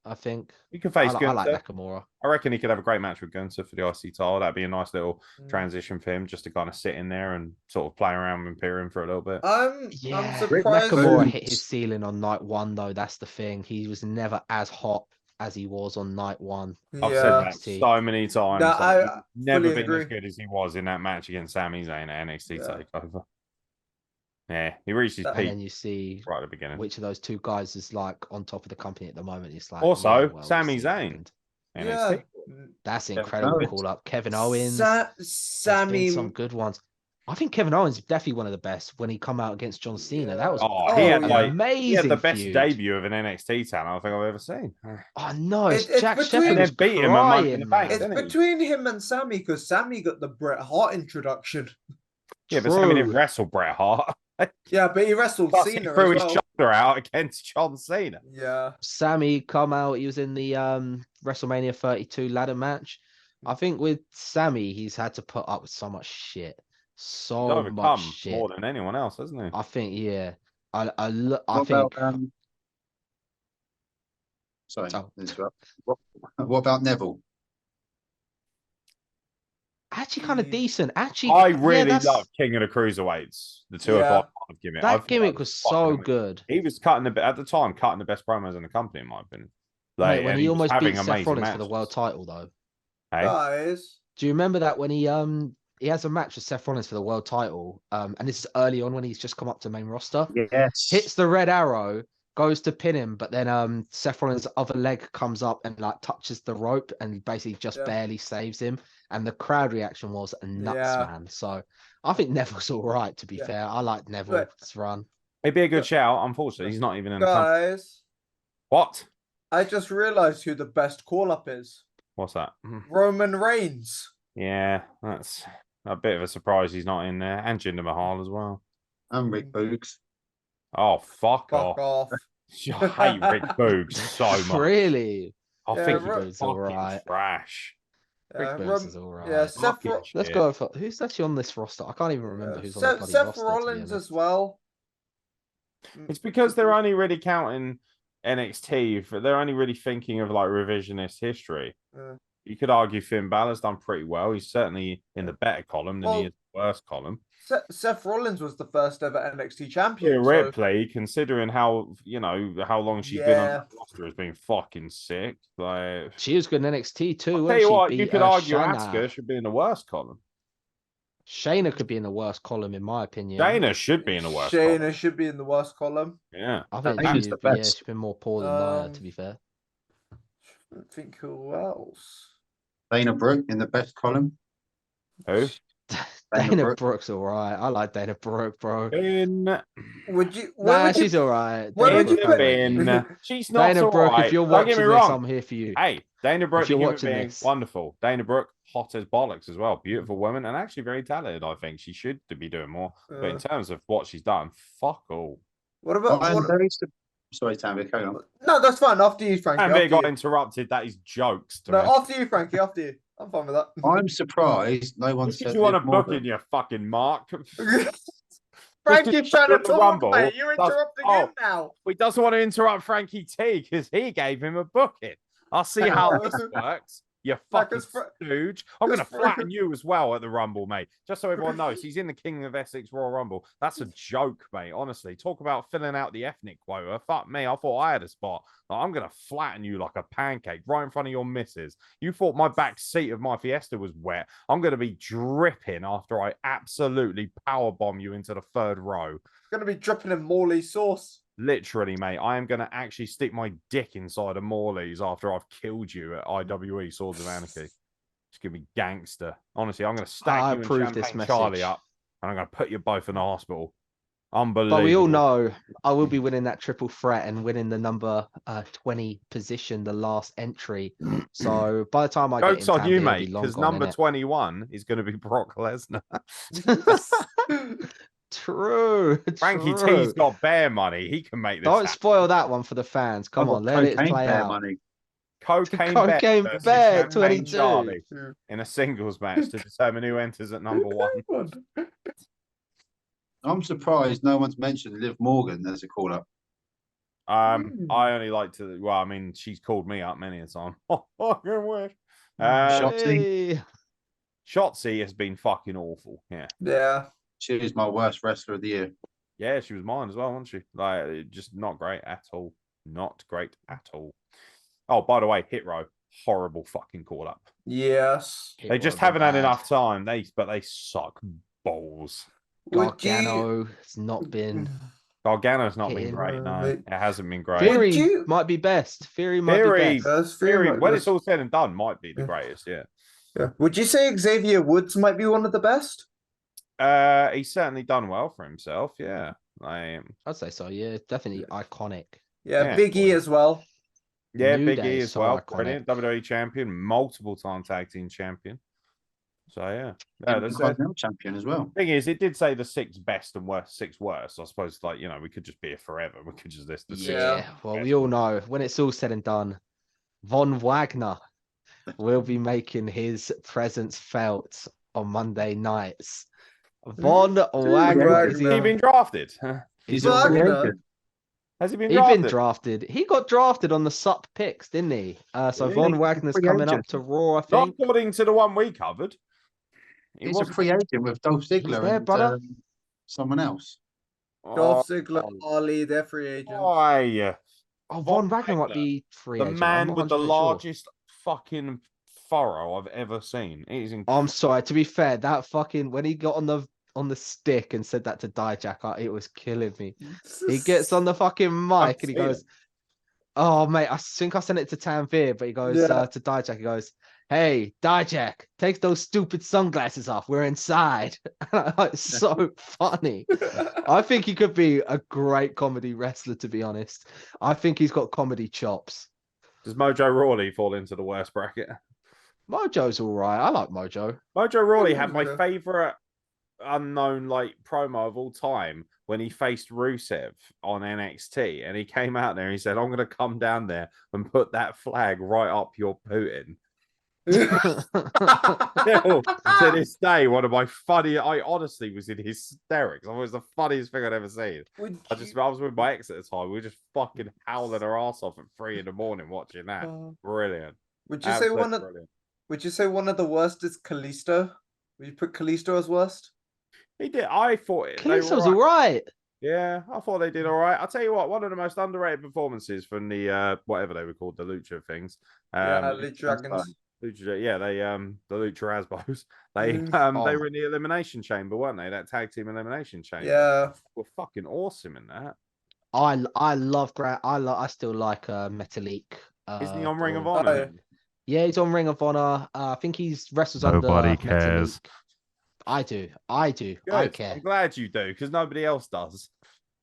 I think he can face I Gunther. like Nakamura. I reckon he could have a great match with Gunther for the IC title. That'd be a nice little transition for him, just to kind of sit in there and sort of play around with Imperium for a little bit. I'm Yeah, surprised. Nakamura hit his ceiling on night one, though. That's the thing. He was never as hot as he was on night one. I've said that so many times. No, like, I he's never fully been agree. as good as he was in that match against Sami Zayn at NXT Takeover. Yeah, he reached his And peak then you see right at the beginning. which of those two guys is like on top of the company at the moment. It's like Also, yeah, well, Sami we'll see what Zayn. happens. NXT. That's incredible Owens. call up. Kevin Owens. There's Sammy. been some good ones. I think Kevin Owens is definitely one of the best when he come out against John Cena. That was he had amazing. He had the best feud. debut of an NXT talent I think I've ever seen. Oh no, It's Jack between- Shepard was And then beat him at Money in the crying, Bank, man. It's didn't he? between him and Sammy because Sammy got the Bret Hart introduction. Yeah, but Sammy didn't True. wrestle Bret Hart. Yeah, but he wrestled Plus, he Cena threw as his well. shoulder out against John Cena. Yeah. Sammy come out. He was in the WrestleMania 32 ladder match. I think with Sammy, he's had to put up with so much shit. He's So overcome much shit. more than anyone else, hasn't he? I think, yeah. I What think. about, sorry, Oh. interrupt. What about Neville? Actually, kind of decent. Actually, I yeah, really that's- love King of the Cruiserweights. The 205 gimmick. I That thought gimmick was was fucking so amazing. good. He was cutting at the time, cutting the best promos in the company, in my opinion. Mate, when and he was almost having beat Seth amazing Rollins for the matches. world title, though. Hey? Guys. Do you remember that when he has a match with Seth Rollins for the world title? And this is early on when he's just come up to main roster. Yes. Hits the red arrow, goes to pin him, but then Seth Rollins' other leg comes up and like touches the rope and basically just barely saves him. And the crowd reaction was nuts, man. So I think Neville's all right, to be fair. I like Neville's run. He'd be a good shout. Unfortunately, he's not even in the company. Guys. What? I just realized who the best call up is. What's that? Roman Reigns. Yeah, that's a bit of a surprise he's not in there. And Jinder Mahal as well. And Rick Boogs. Oh, fuck off. I hate Rick Boogs so much. Really? I think Rick he's Boogs all fucking right. trash. Rick Boogs is all right. Yeah, Seth Let's go for who's actually on this roster. I can't even remember who's on the bloody Seth roster. Rollins as well. It's because they're only really counting NXT. They're only really thinking of like revisionist history. You could argue Finn Balor's done pretty well. He's certainly in the better column than he is the worst column. Seth Rollins was the first ever NXT champion. Yeah, Ripley, considering how long she's been on the roster, has been fucking sick. Like she was good in NXT too. I'll tell you what, She you beat, could argue Shayna. Asuka should be in the worst column. Shayna could be in the worst column, in my opinion. Shayna should be in the worst column. Shayna should be in the worst column. Yeah. I think Shayna's the best. she's been more poor than Nia, to be fair. I think who else? Dana Brooke in the best column. Who? Dana Brooke's all right. I like Dana Brooke, bro. In Would you? Where Nah, would you? she's all right. Where Dana would you Brooke, put- I rate you. bin. She's not Dana so Brooke, right. if you're Don't get watching me this, wrong. I'm here for you. Hey, Dana Brooke, If the you're human watching being, this. wonderful. Dana Brooke, hot as bollocks as well. Beautiful woman and actually very talented. I think she should be doing more. But in terms of what she's done, fuck all. What about? I'm What, very sorry, Tammy, carry on. no, that's fine. After you, Frankie. And they After got you. interrupted. That is jokes to No, me. after you, Frankie. After you. I'm fine with that. I'm surprised no one What did said you want to Liv book Morgan. in, you fucking Mark? Frankie's trying to the talk, Rumble, mate. You're that's- interrupting oh. him now. He doesn't want to interrupt Frankie T because he gave him a booking. I'll see how this works. You fucking Because Fra- stooge. I'm going to because Fra- flatten you as well at the Rumble, mate. Just so everyone knows, he's in the King of Essex Royal Rumble. That's a joke, mate. Honestly, talk about filling out the ethnic quota. Fuck me. I thought I had a spot. I'm going to flatten you like a pancake right in front of your missus. You thought my back seat of my Fiesta was wet. I'm going to be dripping after I absolutely powerbomb you into the third row. Gonna be dripping in Morley sauce. Literally, mate, I am going to actually stick my dick inside of Morley's after I've killed you at IWE Swords of Anarchy. It's going to be gangster. Honestly, I'm going to stack I you and approve this Champagne Charlie message. up, and I'm going to put you both in the hospital. Unbelievable. But we all know I will be winning that triple threat and winning the number 20 position, the last entry. So by the time I get Joke's in on you, it'll be mate, long because gone, number innit? 21 is going to be Brock Lesnar. True. Frankie true. T's got bear money. He can make this Don't happen. spoil that one for the fans. Come I've on, got let it cocaine play bear out. money. Cocaine, Cocaine versus Bear, Champagne 22. Charlie in a singles match to determine who enters at number 1. I'm surprised no one's mentioned Liv Morgan as a call up. I only like to. Well, I mean, she's called me up many a time. Oh, fucking wish. Shotzi. Hey. Shotzi has been fucking awful. Yeah, Yeah. She is my worst wrestler of the year. yeah, she was mine as well, wasn't she? Like, just not great at all. Not great at all. Oh, by the way, Hit Row, horrible fucking call up. Yes. They just haven't had enough time. But they suck balls. Gargano has not been. Gargano's not been Hitting. great. No, Mate. it hasn't been great. Theory you- might be best. Theory might be Theory, best. That's Theory, fair. when it's all said and done, might be the greatest. Yeah. Yeah. Would you say Xavier Woods might be one of the best? He's certainly done well for himself. Yeah. I'd say so. Yeah, definitely iconic. Yeah, Yeah. Big E as well. Yeah, New Big Day E is as so well. iconic. Brilliant. WWE champion, multiple time tag team champion. So yeah. Intercontinental champion as well. Thing is, it did say the 6 best and worst, 6 worst. I suppose, like, we could just be here forever. We could just list the 6. Yeah, well, best. we all know when it's all said and done, Von Wagner will be making his presence felt on Monday nights. Von Wagner is Has he been drafted? He's Well, a free Wagner. agent. Has he been He's drafted? been drafted. He got drafted on the SUP picks, didn't he? So Yeah, Von he's a Wagner's free coming up agent. to Raw, I Not think. according to the one we covered. He He's a wasn't- free agent with Dolph Ziggler there, and brother. someone else. Dolph Ziggler, Ali, they're free agents. Why? Oh, Von Von Wagner might Wagner, be free The agent. I'm man not with the 100% sure. largest fucking furrow I've ever seen. It is incredible. I'm sorry. To be fair, that fucking when he got on the stick and said that to Dijak, it was killing me. He gets on the fucking mic and he seen goes, it. "Oh mate, I think I sent it to Tanvir," but he goes Yeah. to Dijak. He goes, "Hey, Dijak, take those stupid sunglasses off. We're inside." It's so funny. I think he could be a great comedy wrestler. To be honest, I think he's got comedy chops. Does Mojo Rawley fall into the worst bracket? Mojo's all right. I like Mojo. Mojo Rawley had my Okay. favorite unknown promo of all time when he faced Rusev on NXT, and he came out there and he said, "I'm going to come down there and put that flag right up your Putin." Still, to this day, one of my funny. I honestly was in hysterics. It was the funniest thing I'd ever seen. I was with my ex at the time. We were just fucking howling our ass off at 3 a.m. watching that. Brilliant. Would you say Absolutely one of brilliant. Would you say one of the worst is Kalisto? Would you put Kalisto as worst? He did. I thought they were Kalisto's all all right. Yeah, I thought they did all right. I'll tell you what, one of the most underrated performances from the whatever they were called, the Lucha things. Lucha Dragons. Lucha, yeah, they the Lucha Asbos. They Oh. they were in the elimination chamber, weren't they? That tag team elimination chamber. Yeah. Were fucking awesome in that. I love Grant. I still like Metalik. Isn't he on Ring of Braun. Honor? Oh, then? Yeah, he's on Ring of Honor. I think he's wrestles under Metalik. I do. I Good. care. I'm glad you do, because nobody else does.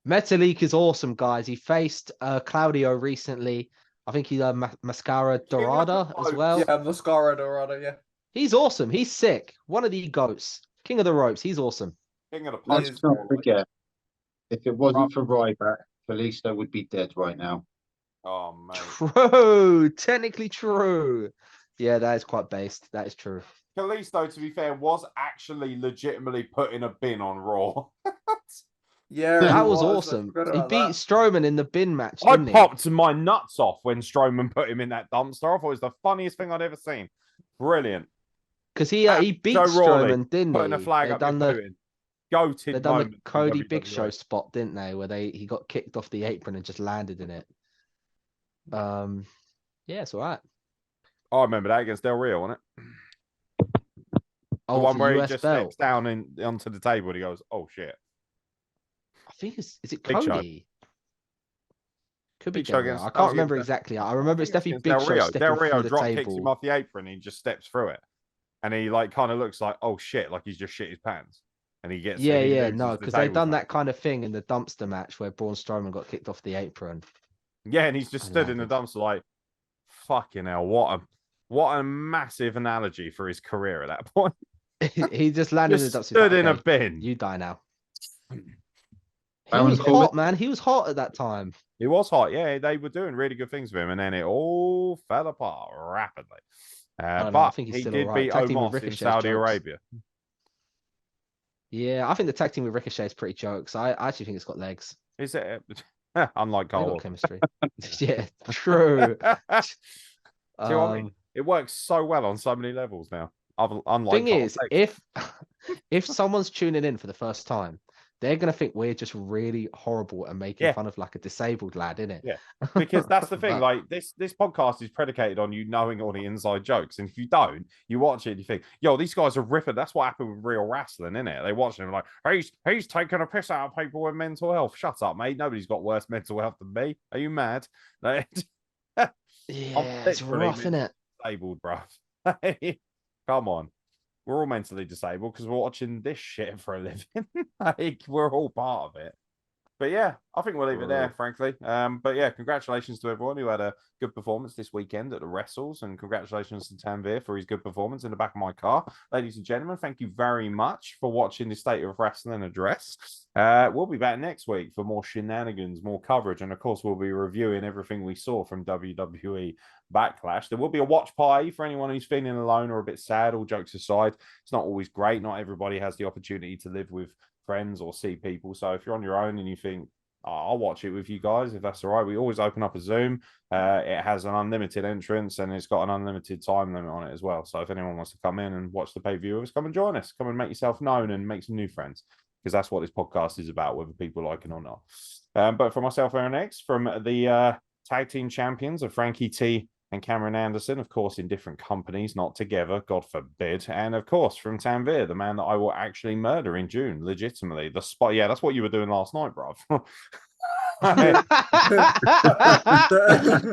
Metalik is awesome, guys. He faced Claudio recently. I think he's Mascara Dorada as well. Yeah, Mascara Dorada, yeah. He's awesome. He's sick. One of the goats. King of the ropes. He's awesome. King of the Let's punch. not forget, if it wasn't for Ryback, Kalisto would be dead right now. Oh, mate. True. Technically true. Yeah, that is quite based. That is true. Kalisto, to be fair, was actually legitimately put in a bin on Raw. Yeah, That he was I awesome. forgot He about beat that. Strowman in the bin match. I Didn't he? popped my nuts off when Strowman put him in that dumpster. I thought it was the funniest thing I'd ever seen. Brilliant. Because he beat Joe Rawley Strowman, didn't putting he? a flag They up your done the booting. Goated they done the moment in Cody Big WWE. Show spot, didn't they? Where he got kicked off the apron and just landed in it. Yeah, it's all right. I remember that against Del Rio, wasn't it? The Oh, one for where he US just belt. steps down onto the table and he goes, "Oh shit!" I think is it Big Show. Cody? Could be Big Show Del Rio. against- I that can't was remember against- exactly. I remember it's think definitely against Big Del Show Rio. stepping Del Rio through the drop kicks him table. off the apron. And he just steps through it, and he like kind of looks like, "Oh shit!" Like he's just shit his pants, and he gets Yeah, he yeah, loses no, the because they've table done fight. that kind of thing in the dumpster match where Braun Strowman got kicked off the apron. Yeah, and he's just And stood in the landed. dumpster like, "Fucking hell! What a massive analogy for his career at that point." He just landed in Just the dumpster. stood Like, in a okay, bin. you die now. He Baron was Corbin. hot, man. He was hot at that time. It was hot. Yeah, they were doing really good things with him, and then it all fell apart rapidly. don't know, I But think he's he still did alright. beat Tag team with Omos in Ricochet's Saudi jokes. Arabia. Yeah, I think the tag team with Ricochet is pretty jokes. I actually think it's got legs. Is it? Unlike They got Cole. chemistry. Yeah, true. See what I mean? Um, It works so well on so many levels now. Unlike thing Cole is, Sex. if someone's tuning in for the first time, they're gonna think we're just really horrible and making Yeah. fun of like a disabled lad, innit? Yeah, because that's the thing. But- Like this podcast is predicated on you knowing all the inside jokes, and if you don't, you watch it and you think, "Yo, these guys are ripping." That's what happened with real wrestling, isn't it? They watch it and like, he's taking a piss out of people with mental health. Shut up, mate. Nobody's got worse mental health than me. Are you mad? Like, Yeah, it's literally rough, innit? disabled, bruv. Come on. We're all mentally disabled because we're watching this shit for a living. Like, we're all part of it. But yeah, I think we'll leave it there, frankly. But yeah, congratulations to everyone who had a good performance this weekend at the Wrestles, and congratulations to Tanvir for his good performance in the back of my car. Ladies and gentlemen, thank you very much for watching the State of Wrestling address. We'll be back next week for more shenanigans, more coverage, and of course, we'll be reviewing everything we saw from WWE Backlash. There will be a watch party for anyone who's feeling alone or a bit sad. All jokes aside, it's not always great. Not everybody has the opportunity to live with friends or see people. So if you're on your own and you think, I'll watch it with you guys, if that's all right, we always open up a Zoom. It has an unlimited entrance and it's got an unlimited time limit on it as well. So if anyone wants to come in and watch the pay-per-view with us, come and join us. Come and make yourself known and make some new friends, because that's what this podcast is about, whether people like it or not. But for myself, Aaron X, from the tag team champions of Frankie T and Cameron Anderson, of course, in different companies, not together, God forbid. And of course, from Tanvir, the man that I will actually murder in June, legitimately. The spot, yeah, that's what you were doing last night, bruv.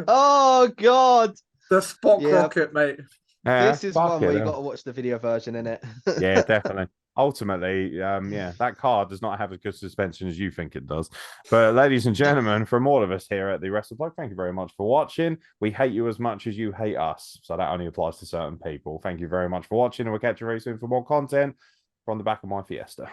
Oh God! The Spock Yeah. rocket, mate. This is fuck one where it, you got to watch the video version, innit? Yeah, definitely. Ultimately, yeah, that car does not have as good suspension as you think it does. But ladies and gentlemen, from all of us here at the Wrestle Blog, thank you very much for watching. We hate you as much as you hate us. So that only applies to certain people. Thank you very much for watching, and we'll catch you very soon for more content from the back of my Fiesta.